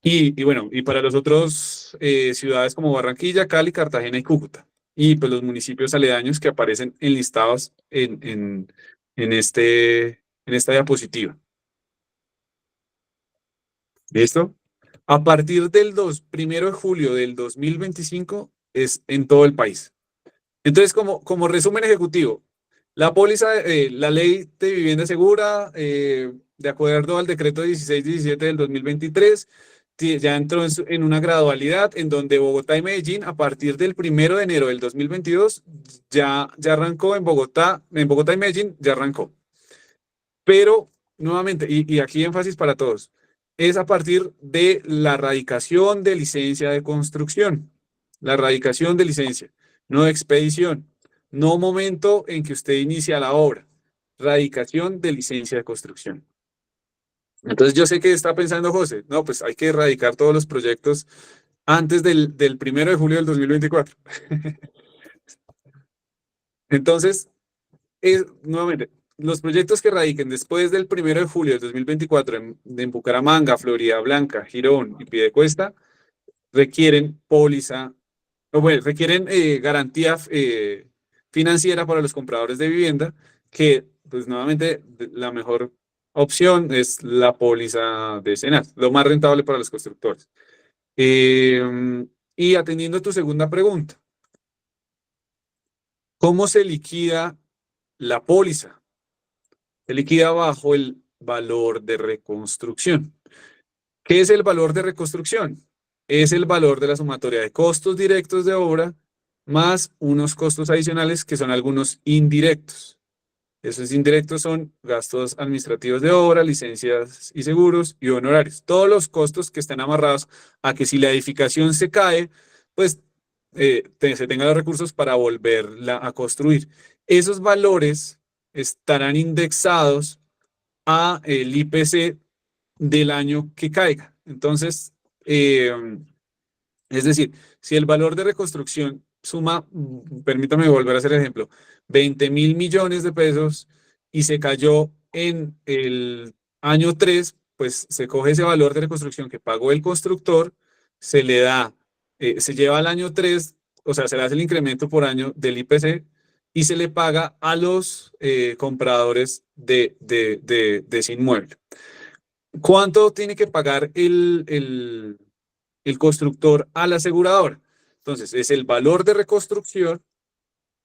Y bueno, y para los otros ciudades como Barranquilla, Cali, Cartagena y Cúcuta. Y pues los municipios aledaños que aparecen enlistados en esta diapositiva. ¿Listo? A partir del 1 de julio del 2025 es en todo el país. Entonces, como resumen ejecutivo, la póliza, la ley de vivienda segura, de acuerdo al decreto 1617 del 2023, ya entró en una gradualidad en donde Bogotá y Medellín, a partir del 1 de enero del 2022, ya arrancó en Bogotá y Medellín, ya arrancó. Pero, nuevamente, y aquí énfasis para todos, es a partir de la radicación de licencia de construcción. La radicación de licencia, no de expedición, no momento en que usted inicia la obra. Radicación de licencia de construcción. Entonces yo sé que está pensando José, no, pues hay que erradicar todos los proyectos antes del 1 de julio del 2024. Entonces, nuevamente, los proyectos que radiquen después del 1 de julio del 2024 en Bucaramanga, Florida Blanca, Girón y Piedecuesta, requieren póliza, o bueno, requieren garantía financiera para los compradores de vivienda, que pues nuevamente la mejor opción es la póliza decenal, lo más rentable para los constructores. Y atendiendo a tu segunda pregunta, ¿cómo se liquida la póliza? Se liquida bajo el valor de reconstrucción. ¿Qué es el valor de reconstrucción? Es el valor de la sumatoria de costos directos de obra más unos costos adicionales que son algunos indirectos. Esos indirectos son gastos administrativos de obra, licencias y seguros y honorarios. Todos los costos que están amarrados a que si la edificación se cae, pues se tengan los recursos para volverla a construir. Esos valores estarán indexados a el IPC del año que caiga. Entonces, es decir, si el valor de reconstrucción suma, permítame volver a hacer el ejemplo, 20.000 millones de pesos y se cayó en el año 3, pues se coge ese valor de reconstrucción que pagó el constructor, se le da, se lleva al año 3, o sea, se le hace el incremento por año del IPC y se le paga a los compradores de ese inmueble. ¿Cuánto tiene que pagar el constructor a la aseguradora? Entonces, es el valor de reconstrucción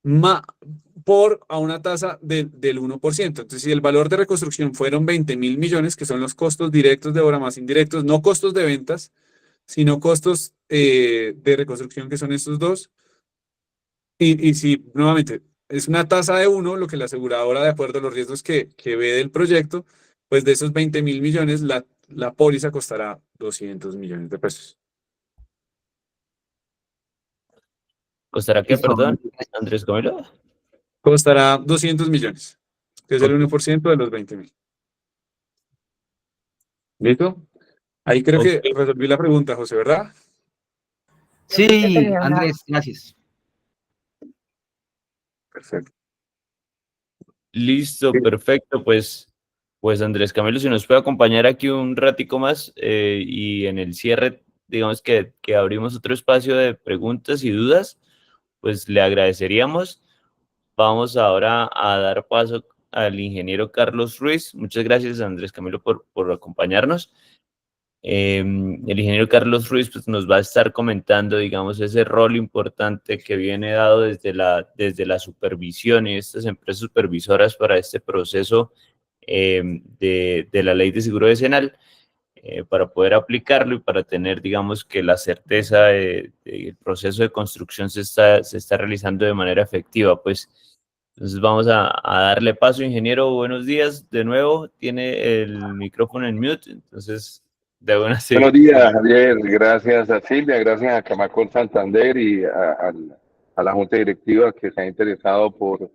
a una tasa del 1%. Entonces, si el valor de reconstrucción fueron 20.000 millones, que son los costos directos de obra más indirectos, no costos de ventas, sino costos de reconstrucción, que son estos dos. Y si, nuevamente, es una tasa de 1, lo que la aseguradora, de acuerdo a los riesgos que ve del proyecto, pues de esos 20.000 millones, la póliza costará 200 millones de pesos. ¿Costará qué, Listo. perdón, Andrés Camilo? Costará 200 millones, que es el 1% de los 20.000. ¿Listo? Ahí creo que Ok. resolví la pregunta, José, ¿verdad? Yo creo que Sí, tenía una- Andrés, gracias. Perfecto. Listo, Sí. perfecto. Pues Andrés Camilo, si nos puede acompañar aquí un ratico más y en el cierre, digamos que abrimos otro espacio de preguntas y dudas, pues le agradeceríamos. Vamos ahora a dar paso al ingeniero Carlos Ruiz. Muchas gracias, Andrés Camilo, por acompañarnos. El ingeniero Carlos Ruiz pues, nos va a estar comentando, digamos, ese rol importante que viene dado desde la supervisión y estas empresas supervisoras para este proceso de la ley de seguro decenal, para poder aplicarlo y para tener, digamos, que la certeza de el proceso de construcción se está realizando de manera efectiva. Pues, entonces vamos a darle paso, ingeniero. Buenos días de nuevo. Tiene el micrófono en mute, entonces... De buena, sí. Buenos días, Javier. Gracias a Silvia, gracias a Camacol Santander y a la Junta Directiva que se ha interesado por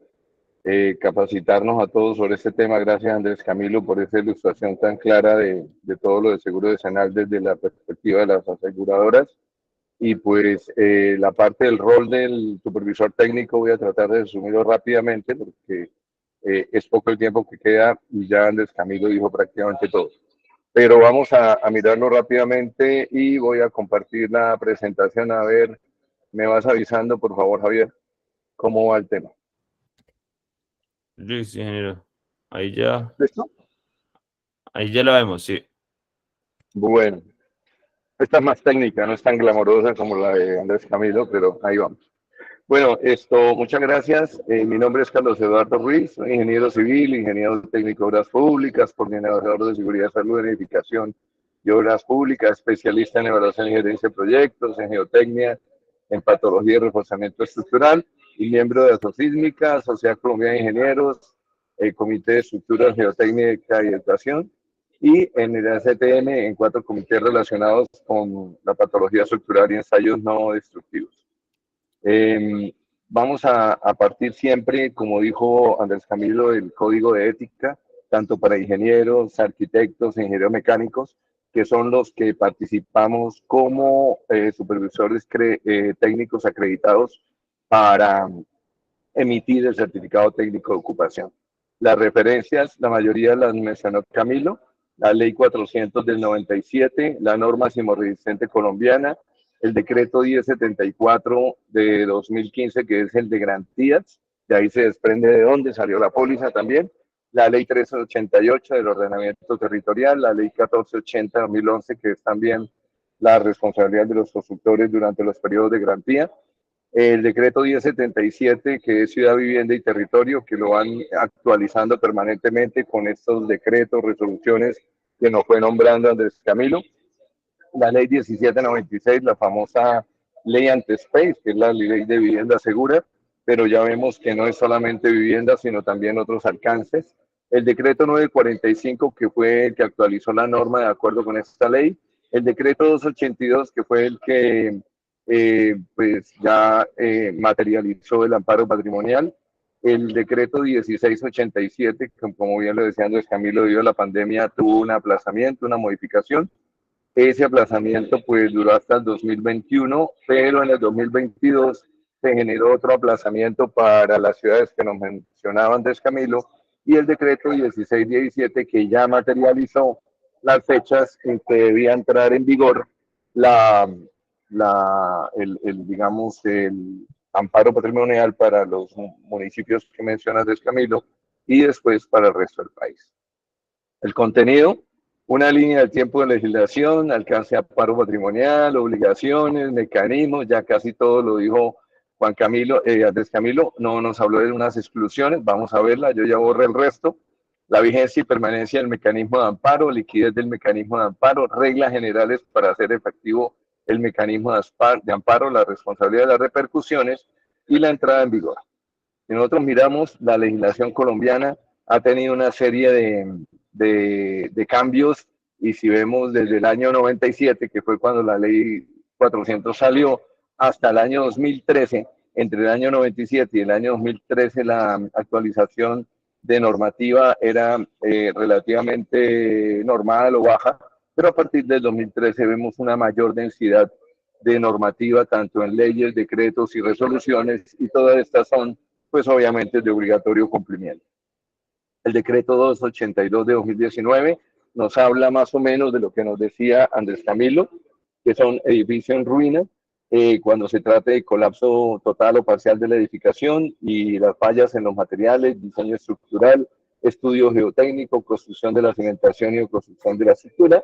capacitarnos a todos sobre este tema. Gracias, Andrés Camilo, por esa ilustración tan clara de todo lo de seguro decenal desde la perspectiva de las aseguradoras. Y pues la parte del rol del supervisor técnico voy a tratar de resumirlo rápidamente porque es poco el tiempo que queda y ya Andrés Camilo dijo prácticamente todo. Pero vamos a mirarlo rápidamente y voy a compartir la presentación. A ver, me vas avisando, por favor, Javier, cómo va el tema. Listo, ingeniero. Ahí ya ¿Listo? la vemos, sí. Bueno, esta es más técnica, no es tan glamorosa como la de Andrés Camilo, pero ahí vamos. Bueno, muchas gracias. Mi nombre es Carlos Eduardo Ruiz, soy ingeniero civil, ingeniero técnico de obras públicas, coordinador de seguridad, salud, edificación y obras públicas, especialista en evaluación y gerencia de proyectos, en geotecnia, en patología y reforzamiento estructural, y miembro de Asosísmica, Sociedad Colombiana de Ingenieros, el Comité de Estructuras Geotécnica y Educación, y en el ACTM en 4 comités relacionados con la patología estructural y ensayos no destructivos. Vamos a partir siempre, como dijo Andrés Camilo, del código de ética, tanto para ingenieros, arquitectos, ingenieros mecánicos, que son los que participamos como supervisores técnicos acreditados para emitir el certificado técnico de ocupación. Las referencias, la mayoría las mencionó Camilo, la ley 400 del 97, la norma sismorresistente colombiana, el decreto 1074 de 2015, que es el de garantías, de ahí se desprende de dónde salió la póliza también, la ley 1388 del ordenamiento territorial, la ley 1480 de 2011, que es también la responsabilidad de los constructores durante los periodos de garantía, el decreto 1077, que es Ciudad, Vivienda y Territorio, que lo van actualizando permanentemente con estos decretos, resoluciones que nos fue nombrando Andrés Camilo, la ley 1796, la famosa ley anti-space, que es la ley de vivienda segura, pero ya vemos que no es solamente vivienda, sino también otros alcances. El decreto 945, que fue el que actualizó la norma de acuerdo con esta ley. El decreto 282, que fue el que pues ya materializó el amparo patrimonial. El decreto 1687, que como bien lo decía Andrés Camilo, debido a la pandemia tuvo un aplazamiento, una modificación. Ese aplazamiento pues duró hasta el 2021, pero en el 2022 se generó otro aplazamiento para las ciudades que nos mencionaba Andrés Camilo, y el decreto 1617 que ya materializó las fechas en que debía entrar en vigor digamos, el amparo patrimonial para los municipios que menciona Andrés Camilo y después para el resto del país. El contenido: una línea del tiempo de legislación, alcance de amparo patrimonial, obligaciones, mecanismos, ya casi todo lo dijo Juan Camilo, Andrés Camilo, no nos habló de unas exclusiones, vamos a verla, yo ya borré el resto. La vigencia y permanencia del mecanismo de amparo, liquidez del mecanismo de amparo, reglas generales para hacer efectivo el mecanismo de amparo, la responsabilidad de las repercusiones y la entrada en vigor. Si nosotros miramos, la legislación colombiana ha tenido una serie de cambios, y si vemos desde el año 97, que fue cuando la ley 400 salió, hasta el año 2013, entre el año 97 y el año 2013, la actualización de normativa era relativamente normal o baja, pero a partir del 2013 vemos una mayor densidad de normativa, tanto en leyes, decretos y resoluciones, y todas estas son, pues obviamente, de obligatorio cumplimiento. El decreto 282 de 2019 nos habla más o menos de lo que nos decía Andrés Camilo, que son edificios en ruina, cuando se trata de colapso total o parcial de la edificación y las fallas en los materiales, diseño estructural, estudio geotécnico, construcción de la cimentación y construcción de la estructura.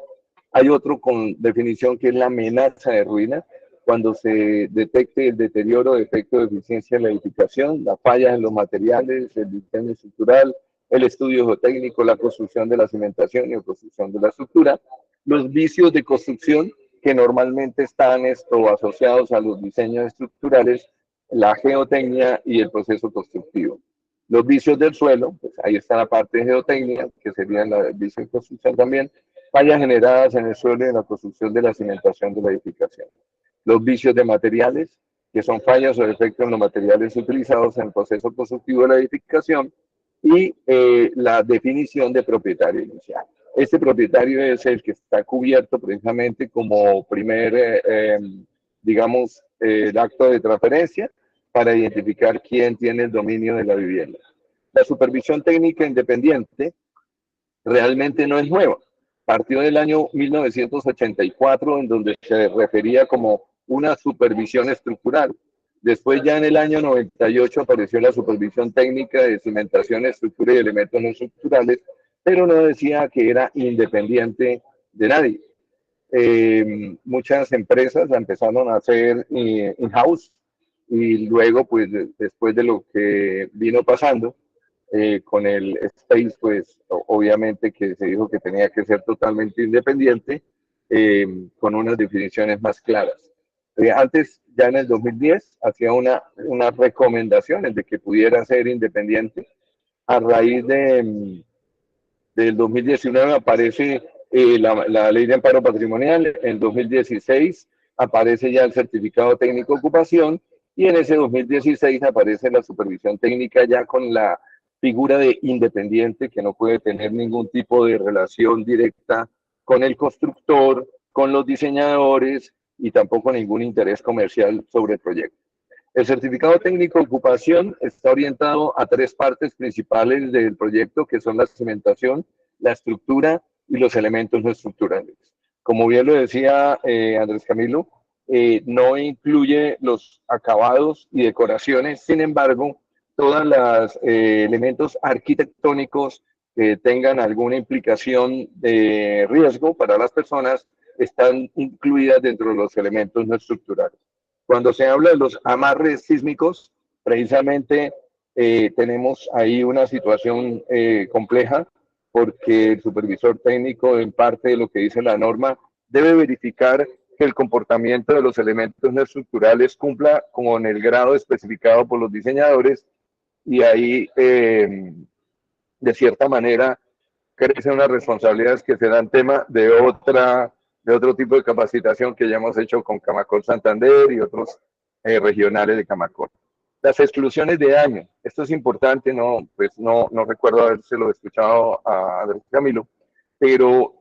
Hay otro con definición que es la amenaza de ruina, cuando se detecte el deterioro o defecto de eficiencia en la edificación, las fallas en los materiales, el diseño estructural, el estudio geotécnico, la construcción de la cimentación y la construcción de la estructura. Los vicios de construcción, que normalmente están asociados a los diseños estructurales, la geotecnia y el proceso constructivo. Los vicios del suelo, pues ahí está la parte de geotecnia, que serían la vicios de construcción también, fallas generadas en el suelo y en la construcción de la cimentación de la edificación. Los vicios de materiales, que son fallas o defectos en los materiales utilizados en el proceso constructivo de la edificación, y la definición de propietario inicial. Este propietario es el que está cubierto precisamente como primer, digamos, el acto de transferencia para identificar quién tiene el dominio de la vivienda. La supervisión técnica independiente realmente no es nueva. Partió del año 1984, en donde se refería como una supervisión estructural. Después, ya en el año 98, apareció la supervisión técnica de cimentación, estructura y elementos no estructurales, pero no decía que era independiente de nadie. Muchas empresas la empezaron a hacer in-house, y luego, pues, después de lo que vino pasando con el Space, pues, obviamente que se dijo que tenía que ser totalmente independiente, con unas definiciones más claras. Antes, ya en el 2010, hacía unas recomendaciones de que pudiera ser independiente. A raíz del 2019 aparece la ley de amparo patrimonial. En 2016 aparece ya el certificado técnico de ocupación, y en ese 2016 aparece la supervisión técnica ya con la figura de independiente, que no puede tener ningún tipo de relación directa con el constructor, con los diseñadores, y tampoco ningún interés comercial sobre el proyecto. El certificado técnico de ocupación está orientado a tres partes principales del proyecto, que son la cimentación, la estructura y los elementos no estructurales. Como bien lo decía Andrés Camilo, no incluye los acabados y decoraciones. Sin embargo, todos los elementos arquitectónicos que tengan alguna implicación de riesgo para las personas están incluidas dentro de los elementos no estructurales. Cuando se habla de los amarres sísmicos, precisamente tenemos ahí una situación compleja, porque el supervisor técnico, en parte de lo que dice la norma, debe verificar que el comportamiento de los elementos no estructurales cumpla con el grado especificado por los diseñadores, y ahí, de cierta manera, crecen unas responsabilidades que serán tema de otro tipo de capacitación que ya hemos hecho con Camacol Santander y otros regionales de Camacol. Las exclusiones de daño, esto es importante, no recuerdo habérselo escuchado a Andrés Camilo, pero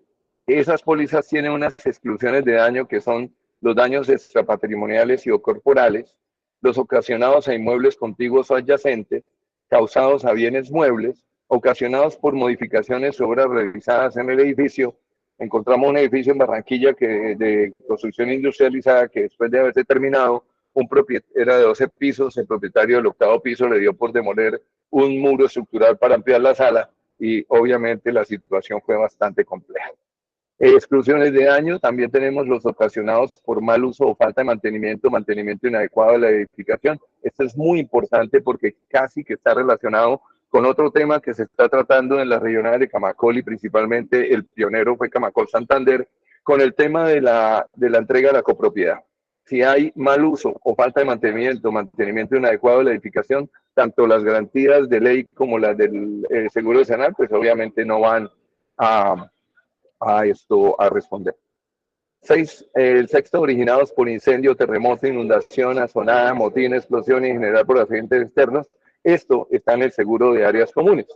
esas pólizas tienen unas exclusiones de daño que son los daños extrapatrimoniales y o corporales, los ocasionados a inmuebles contiguos o adyacentes, causados a bienes muebles, ocasionados por modificaciones o obras realizadas en el edificio. Encontramos un edificio en Barranquilla de construcción industrializada que después de haberse terminado, era de 12 pisos, el propietario del 8º piso le dio por demoler un muro estructural para ampliar la sala y obviamente la situación fue bastante compleja. Exclusiones de daño, también tenemos los ocasionados por mal uso o falta de mantenimiento inadecuado de la edificación. Esto es muy importante porque casi que está relacionado con otro tema que se está tratando en las regionales de Camacol y principalmente el pionero fue Camacol Santander, con el tema de la entrega de la copropiedad. Si hay mal uso o falta de mantenimiento inadecuado de la edificación, tanto las garantías de ley como las del seguro decenal, pues obviamente no van a responder. El sexto, originados por incendio, terremoto, inundación, azonada, motín, explosión y en general por accidentes externos. Esto está en el seguro de áreas comunes.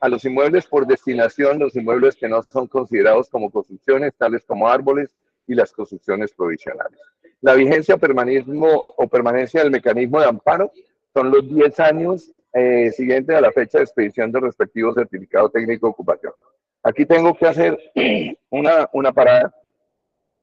A los inmuebles por destinación, los inmuebles que no son considerados como construcciones, tales como árboles y las construcciones provisionales. La vigencia o permanencia del mecanismo de amparo son los 10 años siguientes a la fecha de expedición del respectivo certificado técnico de ocupación. Aquí tengo que hacer una parada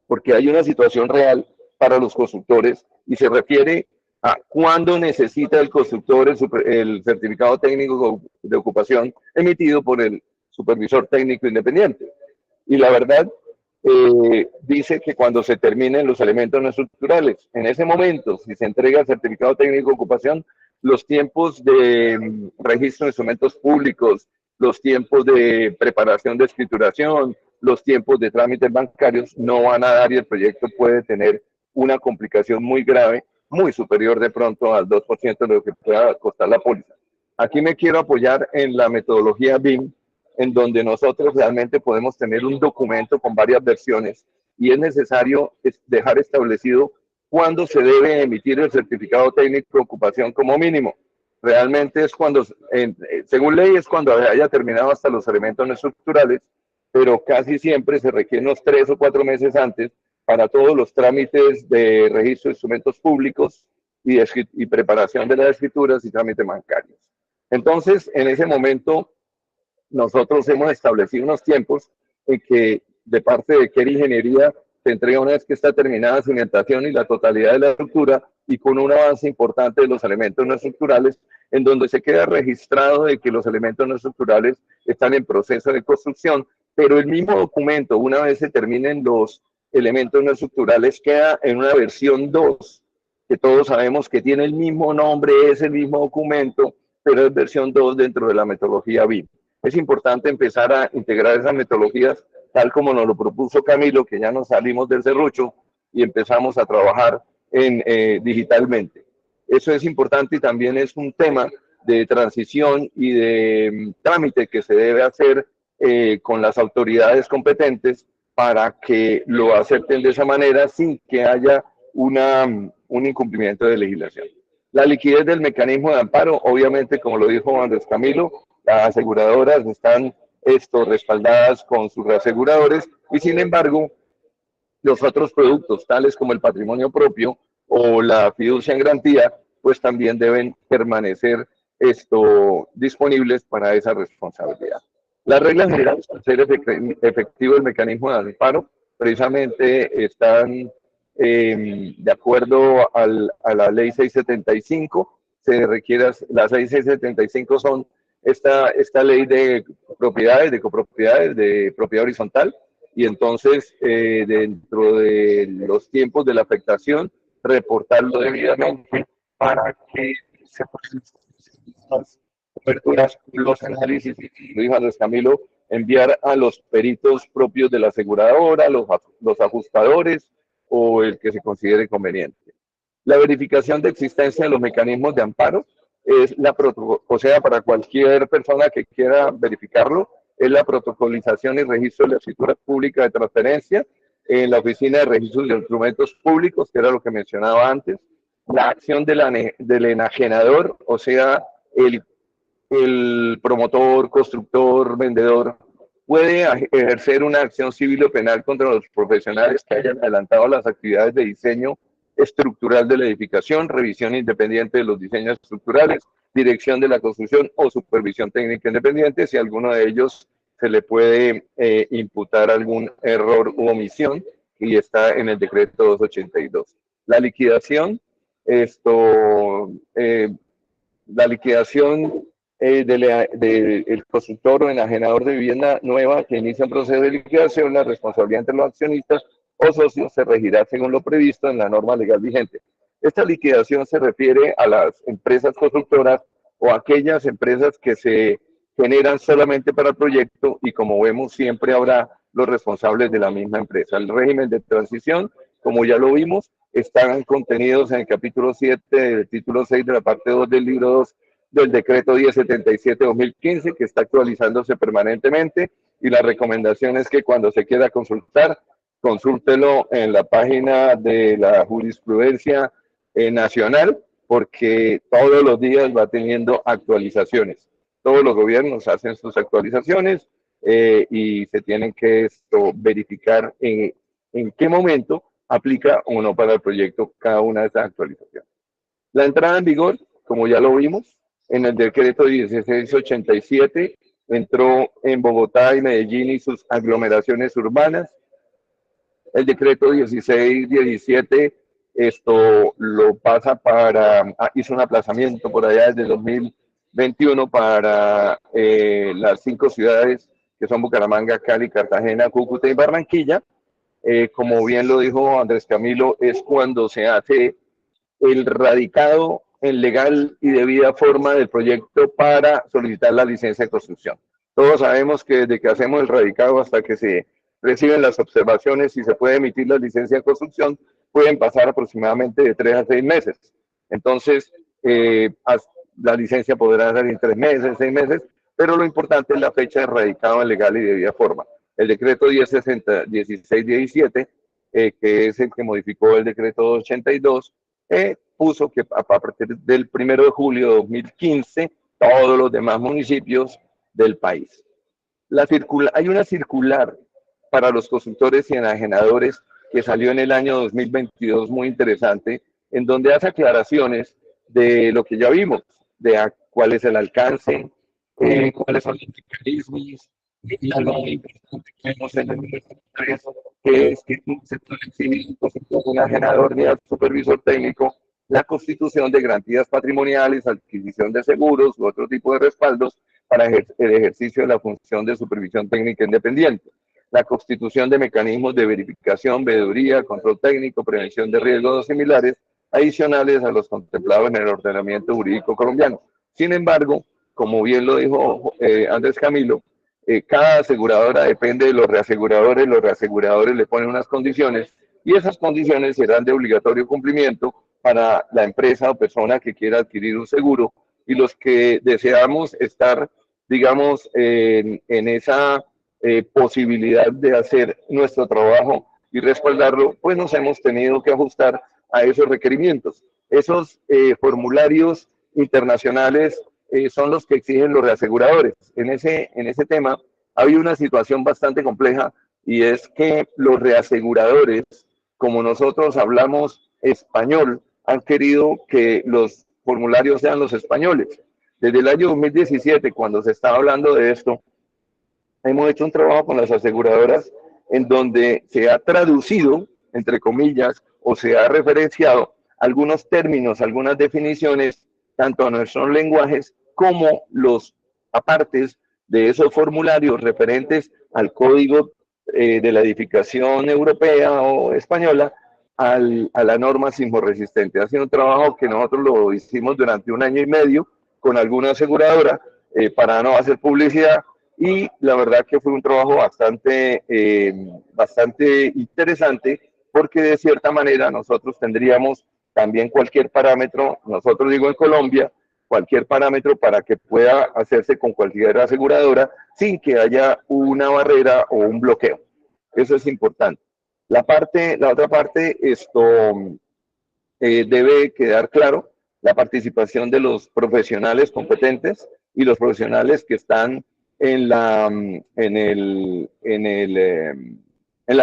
porque hay una situación real para los constructores y se refiere a cuándo necesita el constructor el certificado técnico de ocupación emitido por el supervisor técnico independiente. Y la verdad, dice que cuando se terminen los elementos no estructurales, en ese momento, si se entrega el certificado técnico de ocupación, los tiempos de registro de instrumentos públicos, los tiempos de preparación de escrituración, los tiempos de trámites bancarios no van a dar y el proyecto puede tener una complicación muy grave, muy superior de pronto al 2% de lo que pueda costar la póliza. Aquí me quiero apoyar en la metodología BIM, en donde nosotros realmente podemos tener un documento con varias versiones y es necesario dejar establecido cuándo se debe emitir el certificado técnico de ocupación como mínimo. Realmente es cuando, según ley, es cuando haya terminado hasta los elementos no estructurales, pero casi siempre se requiere unos 3 o 4 meses antes para todos los trámites de registro de instrumentos públicos y preparación de las escrituras y trámites bancarios. Entonces, en ese momento, nosotros hemos establecido unos tiempos en que de parte de Keri Ingeniería se entrega una vez que está terminada la cimentación y la totalidad de la estructura y con un avance importante de los elementos no estructurales, en donde se queda registrado de que los elementos no estructurales están en proceso de construcción, pero el mismo documento, una vez se terminen los elementos no estructurales, queda en una versión 2, que todos sabemos que tiene el mismo nombre, es el mismo documento, pero es versión 2 dentro de la metodología BIM. Es importante empezar a integrar esas metodologías tal como nos lo propuso Camilo, que ya nos salimos del serrucho y empezamos a trabajar digitalmente. Eso es importante y también es un tema de transición y de trámite que se debe hacer con las autoridades competentes para que lo acepten de esa manera sin que haya un incumplimiento de legislación. La liquidez del mecanismo de amparo, obviamente, como lo dijo Andrés Camilo, las aseguradoras están respaldadas con sus reaseguradores y sin embargo los otros productos tales como el patrimonio propio o la fiducia en garantía pues también deben permanecer disponibles para esa responsabilidad. Las reglas generales para hacer efectivo el mecanismo de amparo precisamente están de acuerdo a la ley 675, se requiere, las ley 675 son esta ley de propiedades, de copropiedades, de propiedad horizontal, y entonces dentro de los tiempos de la afectación, reportarlo debidamente para que se puedan las coberturas, los análisis, y lo dijo Andrés Camilo, enviar a los peritos propios de la aseguradora, los ajustadores o el que se considere conveniente. La verificación de existencia de los mecanismos de amparo es o sea, para cualquier persona que quiera verificarlo, es la protocolización y registro de la escritura pública de transferencia en la Oficina de Registros de Instrumentos Públicos, que era lo que mencionaba antes, la acción del enajenador, o sea, el promotor, constructor, vendedor, puede ejercer una acción civil o penal contra los profesionales que hayan adelantado las actividades de diseño, estructural de la edificación, revisión independiente de los diseños estructurales, dirección de la construcción o supervisión técnica independiente. Si a alguno de ellos se le puede imputar algún error u omisión, y está en el decreto 282. La liquidación, la liquidación del constructor o enajenador de vivienda nueva que inicia un proceso de liquidación, la responsabilidad entre los accionistas o socios se regirá según lo previsto en la norma legal vigente. Esta liquidación se refiere a las empresas constructoras o aquellas empresas que se generan solamente para el proyecto, y como vemos siempre habrá los responsables de la misma empresa. El régimen de transición, como ya lo vimos, están contenidos en el capítulo 7 del título 6 de la parte 2 del libro 2 del decreto 1077-2015, que está actualizándose permanentemente, y la recomendación es que cuando se quiera consultar, consúltelo en la página de la jurisprudencia nacional, porque todos los días va teniendo actualizaciones. Todos los gobiernos hacen sus actualizaciones y se tienen que verificar en qué momento aplica o no para el proyecto cada una de esas actualizaciones. La entrada en vigor, como ya lo vimos, en el decreto 1687 entró en Bogotá y Medellín y sus aglomeraciones urbanas. El decreto 1617 lo pasa para, hizo un aplazamiento por allá desde 2021 para las 5 ciudades que son Bucaramanga, Cali, Cartagena, Cúcuta y Barranquilla. Como bien lo dijo Andrés Camilo, es cuando se hace el radicado en legal y debida forma del proyecto para solicitar la licencia de construcción. Todos sabemos que desde que hacemos el radicado hasta que se reciben las observaciones y se puede emitir la licencia de construcción, pueden pasar aproximadamente de 3 a 6 meses. Entonces, la licencia podrá dar en 3 meses, 6 meses, pero lo importante es la fecha de radicado en legal y debida forma. El decreto 1617, que es el que modificó el decreto 282, puso que a partir del 1 de julio de 2015, todos los demás municipios del país. Hay una circular para los constructores y enajenadores que salió en el año 2022 muy interesante, en donde hace aclaraciones de lo que ya vimos, de cuál es el alcance, cuáles son los mecanismos, y algo muy importante que vemos en el 3, que es que un sector civil, un enajenador ni al supervisor técnico, la constitución de garantías patrimoniales, adquisición de seguros u otro tipo de respaldos para el ejercicio de la función de supervisión técnica independiente, la constitución de mecanismos de verificación, veeduría, control técnico, prevención de riesgos similares, adicionales a los contemplados en el ordenamiento jurídico colombiano. Sin embargo, como bien lo dijo Andrés Camilo, cada aseguradora depende de los reaseguradores le ponen unas condiciones, y esas condiciones serán de obligatorio cumplimiento para la empresa o persona que quiera adquirir un seguro, y los que deseamos estar, digamos, en esa posibilidad de hacer nuestro trabajo y respaldarlo, pues nos hemos tenido que ajustar a esos requerimientos. Esos formularios internacionales son los que exigen los reaseguradores. En ese tema había una situación bastante compleja, y es que los reaseguradores, como nosotros hablamos español, han querido que los formularios sean los españoles. Desde el año 2017, cuando se estaba hablando de esto, hemos hecho un trabajo con las aseguradoras en donde se ha traducido, entre comillas, o se ha referenciado algunos términos, algunas definiciones, tanto a nuestros lenguajes como los apartes de esos formularios referentes al código de la edificación europea o española, a la norma sismorresistente. Ha sido un trabajo que nosotros lo hicimos durante 1 año y medio con alguna aseguradora para no hacer publicidad, y la verdad que fue un trabajo bastante interesante, porque de cierta manera nosotros tendríamos también cualquier parámetro, nosotros digo en Colombia, cualquier parámetro para que pueda hacerse con cualquier aseguradora sin que haya una barrera o un bloqueo. Eso es importante. La otra parte, debe quedar claro la participación de los profesionales competentes y los profesionales que están en la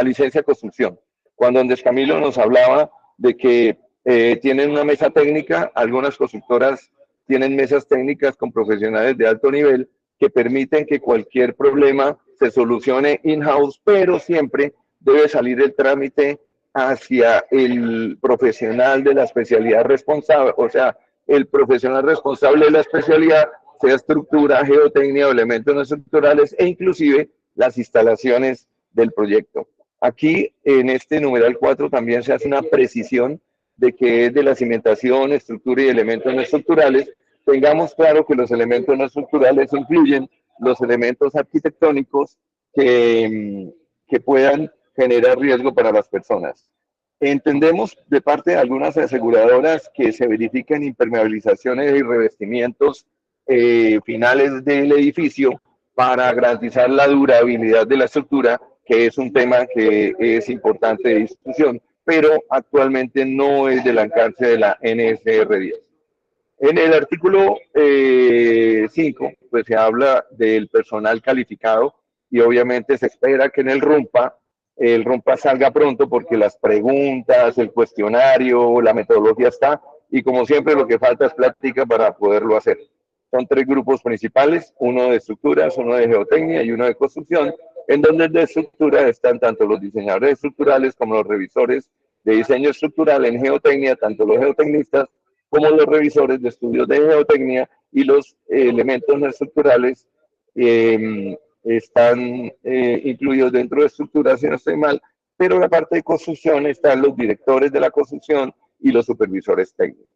licencia de construcción. Cuando Andrés Camilo nos hablaba de que tienen una mesa técnica, algunas constructoras tienen mesas técnicas con profesionales de alto nivel que permiten que cualquier problema se solucione in-house, pero siempre debe salir el trámite hacia el profesional de la especialidad responsable, o sea, el profesional responsable de la especialidad, sea estructura, geotecnia o elementos no estructurales, e inclusive las instalaciones del proyecto. Aquí, en este numeral 4, también se hace una precisión de que es de la cimentación, estructura y elementos no estructurales. Tengamos claro que los elementos no estructurales incluyen los elementos arquitectónicos que puedan generar riesgo para las personas. Entendemos de parte de algunas aseguradoras que se verifican impermeabilizaciones y revestimientos finales del edificio para garantizar la durabilidad de la estructura, que es un tema que es importante de discusión, pero actualmente no es del alcance de la NSR 10. En el artículo 5, pues se habla del personal calificado y obviamente se espera que en el RUMPA salga pronto porque las preguntas, el cuestionario, la metodología está, y como siempre lo que falta es práctica para poderlo hacer. Son 3 grupos principales, uno de estructuras, uno de geotecnia y uno de construcción, en donde de estructura están tanto los diseñadores estructurales como los revisores de diseño estructural. En geotecnia, tanto los geotecnistas como los revisores de estudios de geotecnia, y los elementos no estructurales están incluidos dentro de estructuras, si no estoy mal, pero en la parte de construcción están los directores de la construcción y los supervisores técnicos.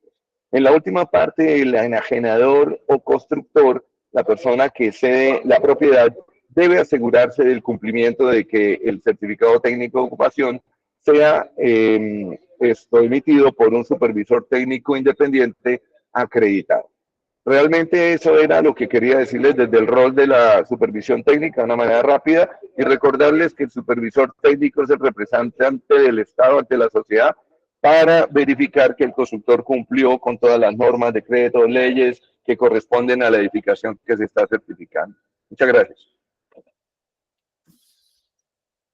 En la última parte, el enajenador o constructor, la persona que cede la propiedad, debe asegurarse del cumplimiento de que el certificado técnico de ocupación sea emitido por un supervisor técnico independiente acreditado. Realmente eso era lo que quería decirles desde el rol de la supervisión técnica de una manera rápida, y recordarles que el supervisor técnico es el representante del Estado ante la sociedad para verificar que el constructor cumplió con todas las normas, decretos, leyes que corresponden a la edificación que se está certificando. Muchas gracias.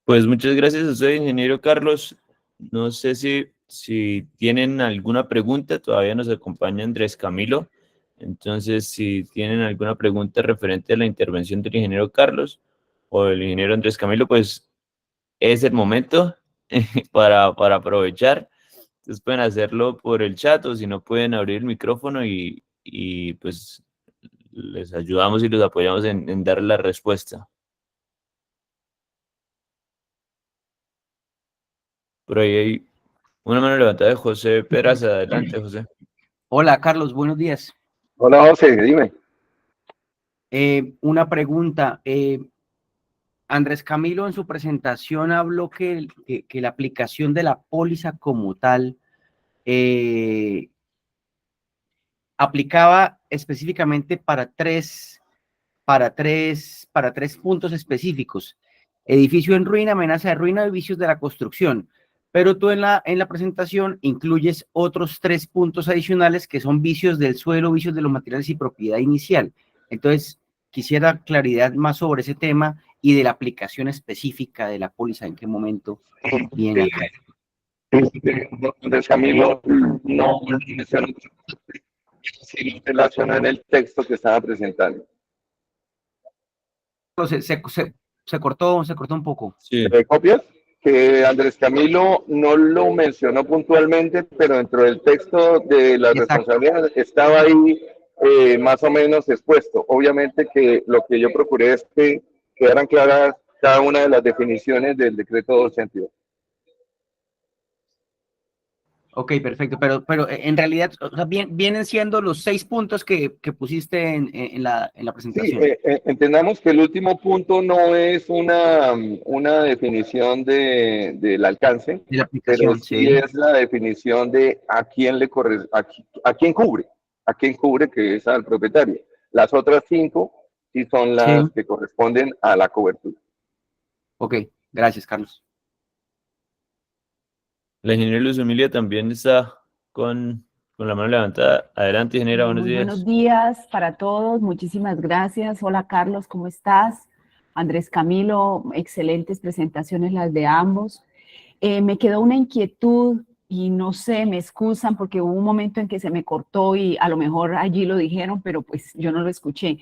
Pues muchas gracias a usted, ingeniero Carlos. No sé si tienen alguna pregunta, todavía nos acompaña Andrés Camilo. Entonces, si tienen alguna pregunta referente a la intervención del ingeniero Carlos o del ingeniero Andrés Camilo, pues es el momento para aprovechar. Entonces pueden hacerlo por el chat, o si no pueden abrir el micrófono y pues les ayudamos y los apoyamos en dar la respuesta. Por ahí hay una mano levantada de José Peraza. Adelante, José. Hola, Carlos, buenos días. Hola, José, dime. Una pregunta. Andrés Camilo en su presentación habló que la aplicación de la póliza como tal aplicaba específicamente para tres puntos específicos: edificio en ruina, amenaza de ruina y vicios de la construcción. Pero tú en la presentación incluyes otros 3 puntos adicionales que son vicios del suelo, vicios de los materiales y propiedad inicial. Entonces, quisiera claridad más sobre ese tema y de la aplicación específica de la póliza, en qué momento viene acá. Andrés Camilo no mencionó, sino relaciona en el texto que estaba presentando. Se cortó un poco. Sí. ¿Copias? Que Andrés Camilo no lo mencionó puntualmente, pero dentro del texto de la responsabilidad estaba ahí más o menos expuesto. Obviamente que lo que yo procuré es que quedaran claras cada una de las definiciones del decreto 282. Ok, perfecto, pero en realidad, o sea, vienen siendo los 6 puntos que pusiste en la presentación. Sí, entendamos que el último punto no es una definición del alcance, De la aplicación, pero sí es la definición de a quién le a quién cubre, que es al propietario. Las otras 5 sí son las que corresponden a la cobertura. Ok, gracias, Carlos. La ingeniera Luz Emilia también está con la mano levantada. Adelante, ingeniera, buenos días. Buenos días para todos, muchísimas gracias. Hola, Carlos, ¿cómo estás? Andrés Camilo, excelentes presentaciones las de ambos. Me quedó una inquietud y no sé, me excusan porque hubo un momento en que se me cortó y a lo mejor allí lo dijeron, pero pues yo no lo escuché.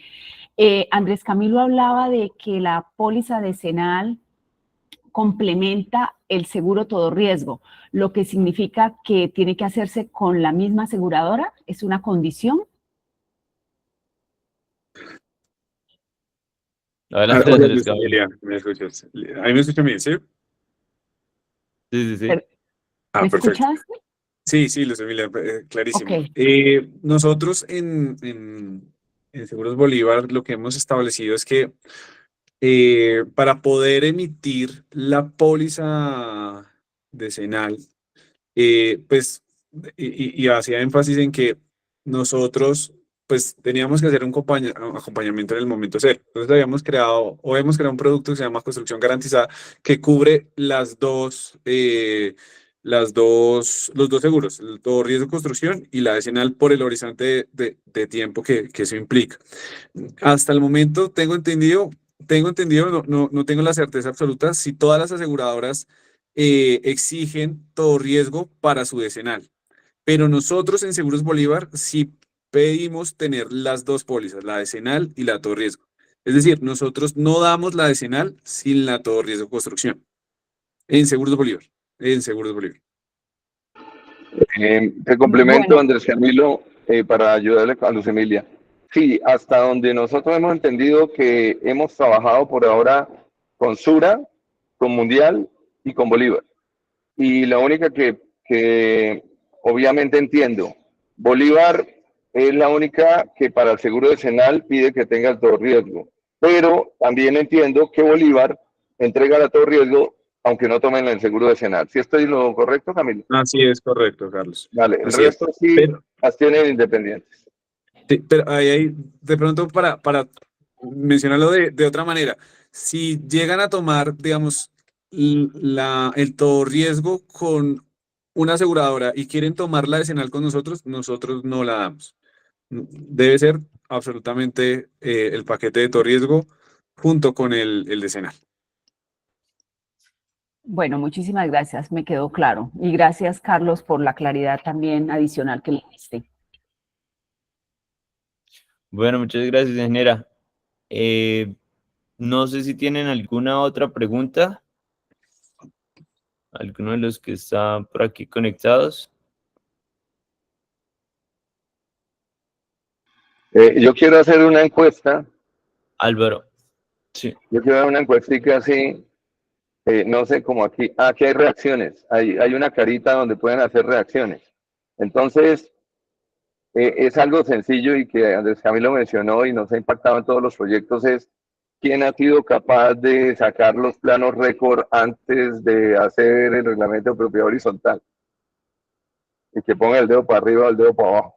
Andrés Camilo hablaba de que la póliza decenal complementa el seguro todo riesgo, lo que significa que tiene que hacerse con la misma aseguradora, ¿es una condición? Adelante, Hola, Andrés Luz Camilo. Emilia, ¿me escuchas? ¿Ahí me escuchan bien, sí? Sí, sí, sí. ¿Me Perfecto. escuchaste? Sí, Luz Emilia, clarísimo. Ok. Nosotros en Seguros Bolívar lo que hemos establecido es que para poder emitir la póliza decenal, pues, y hacía énfasis en que nosotros, pues, teníamos que hacer un acompañamiento en el momento cero. Entonces, hemos creado un producto que se llama Construcción Garantizada, que cubre los dos seguros, el todo riesgo de construcción y la decenal por el horizonte de tiempo que eso implica. Hasta el momento tengo entendido, no tengo la certeza absoluta si todas las aseguradoras exigen todo riesgo para su decenal, pero nosotros en Seguros Bolívar sí pedimos tener las dos pólizas, la decenal y la todo riesgo. Es decir, nosotros no damos la decenal sin la todo riesgo construcción en Seguros Bolívar, en Seguros Bolívar. Te complemento, Bueno, Andrés Camilo, para ayudarle a Luz Emilia. Sí, hasta donde nosotros hemos entendido que hemos trabajado por ahora con Sura, con Mundial y con Bolívar. Y la única que obviamente entiendo, Bolívar es la única que para el seguro decenal pide que tenga el todo riesgo. Pero también entiendo que Bolívar entrega el todo riesgo aunque no tomen el seguro decenal. ¿Sí estoy lo correcto, Camilo? Así es correcto, Carlos. Vale, el Así es. resto sí Pero, las tienen independientes. sí, pero ahí, de pronto, para mencionarlo de otra manera, si llegan a tomar, digamos, el todo riesgo con una aseguradora y quieren tomar la decenal con nosotros, nosotros no la damos. Debe ser absolutamente el paquete de todo riesgo junto con el decenal. bueno, muchísimas gracias, me quedó claro. Y gracias, Carlos, por la claridad también adicional que le diste. Bueno, muchas gracias, ingeniera. No sé si tienen alguna otra pregunta. ¿Alguno de los que están por aquí conectados? Yo quiero hacer una encuesta. Álvaro. Sí. Yo quiero dar una encuestica así. No sé, como aquí hay reacciones. Hay una carita donde pueden hacer reacciones. Entonces, es algo sencillo y que Andrés Camilo mencionó y nos ha impactado en todos los proyectos, es quién ha sido capaz de sacar los planos récord antes de hacer el reglamento de propiedad horizontal. Y que ponga el dedo para arriba o el dedo para abajo.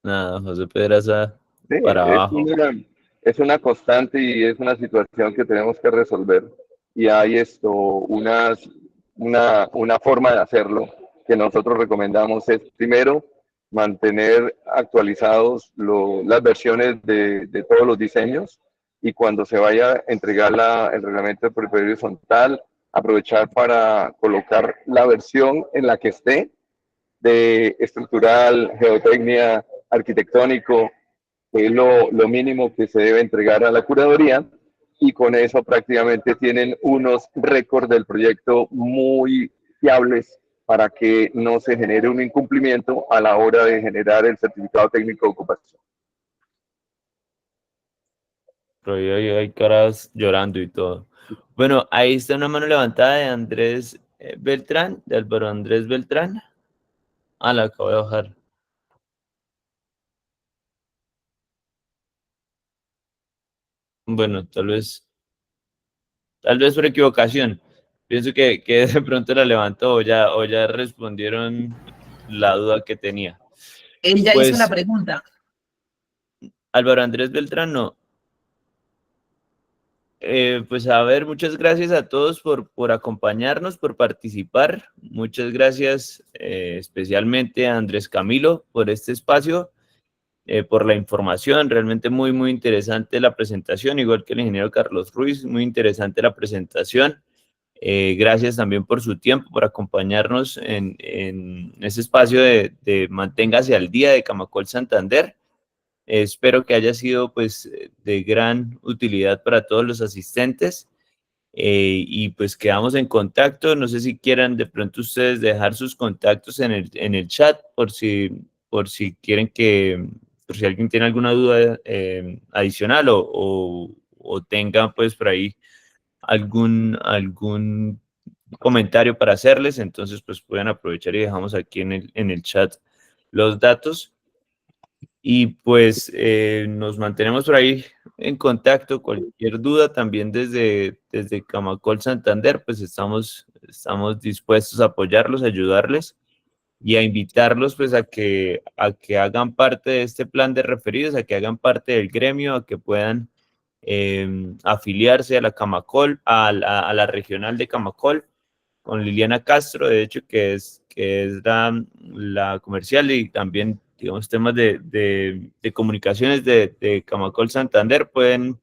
Nada, José Pedraza Sí, para abajo. es una constante y es una situación que tenemos que resolver. Y hay una forma de hacerlo que nosotros recomendamos es, primero, mantener actualizados las versiones de todos los diseños y cuando se vaya a entregar el reglamento de propiedad horizontal, aprovechar para colocar la versión en la que esté de estructural, geotecnia, arquitectónico, que es lo mínimo que se debe entregar a la curaduría, y con eso prácticamente tienen unos récords del proyecto muy fiables para que no se genere un incumplimiento a la hora de generar el certificado técnico de ocupación. Pero ahí hay caras llorando y todo. Bueno, ahí está una mano levantada de Andrés Beltrán, de Álvaro Andrés Beltrán. Ah, la acabo de bajar. Bueno, tal vez por equivocación. Pienso que de pronto la levantó o ya respondieron la duda que tenía. Él ya hizo la Pues pregunta. Álvaro Andrés Beltrán no. Pues a ver, muchas gracias a todos por acompañarnos, por participar. Muchas gracias especialmente a Andrés Camilo por este espacio. por la información. Realmente muy, muy interesante la presentación, igual que el ingeniero Carlos Ruiz, muy interesante la presentación. Gracias también por su tiempo, por acompañarnos en ese espacio de Manténgase al Día de Camacol Santander. Espero que haya sido pues de gran utilidad para todos los asistentes. Y pues quedamos en contacto. No sé si quieran de pronto ustedes dejar sus contactos en el chat por si quieren por si alguien tiene alguna duda adicional o tengan pues por ahí algún comentario para hacerles. Entonces pues pueden aprovechar y dejamos aquí en el chat los datos. Y pues nos mantenemos por ahí en contacto. Cualquier duda también desde Camacol Santander, pues estamos dispuestos a apoyarlos, a ayudarles y a invitarlos pues a que hagan parte de este plan de referidos, a que hagan parte del gremio, a que puedan afiliarse a la Camacol, a la regional de Camacol, con Liliana Castro, de hecho, que es la comercial, y también, digamos, temas de comunicaciones de Camacol Santander, pueden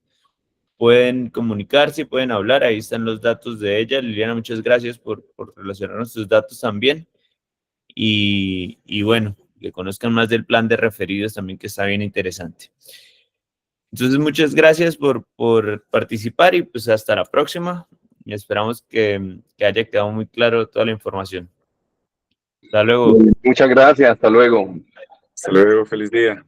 comunicarse y pueden hablar. Ahí están los datos de ella. Liliana, muchas gracias por relacionarnos tus datos también. Y bueno, que conozcan más del plan de referidos también, que está bien interesante. Entonces, muchas gracias por participar y pues hasta la próxima. Y esperamos que haya quedado muy claro toda la información. Hasta luego. Muchas gracias, hasta luego. Hasta luego, feliz día.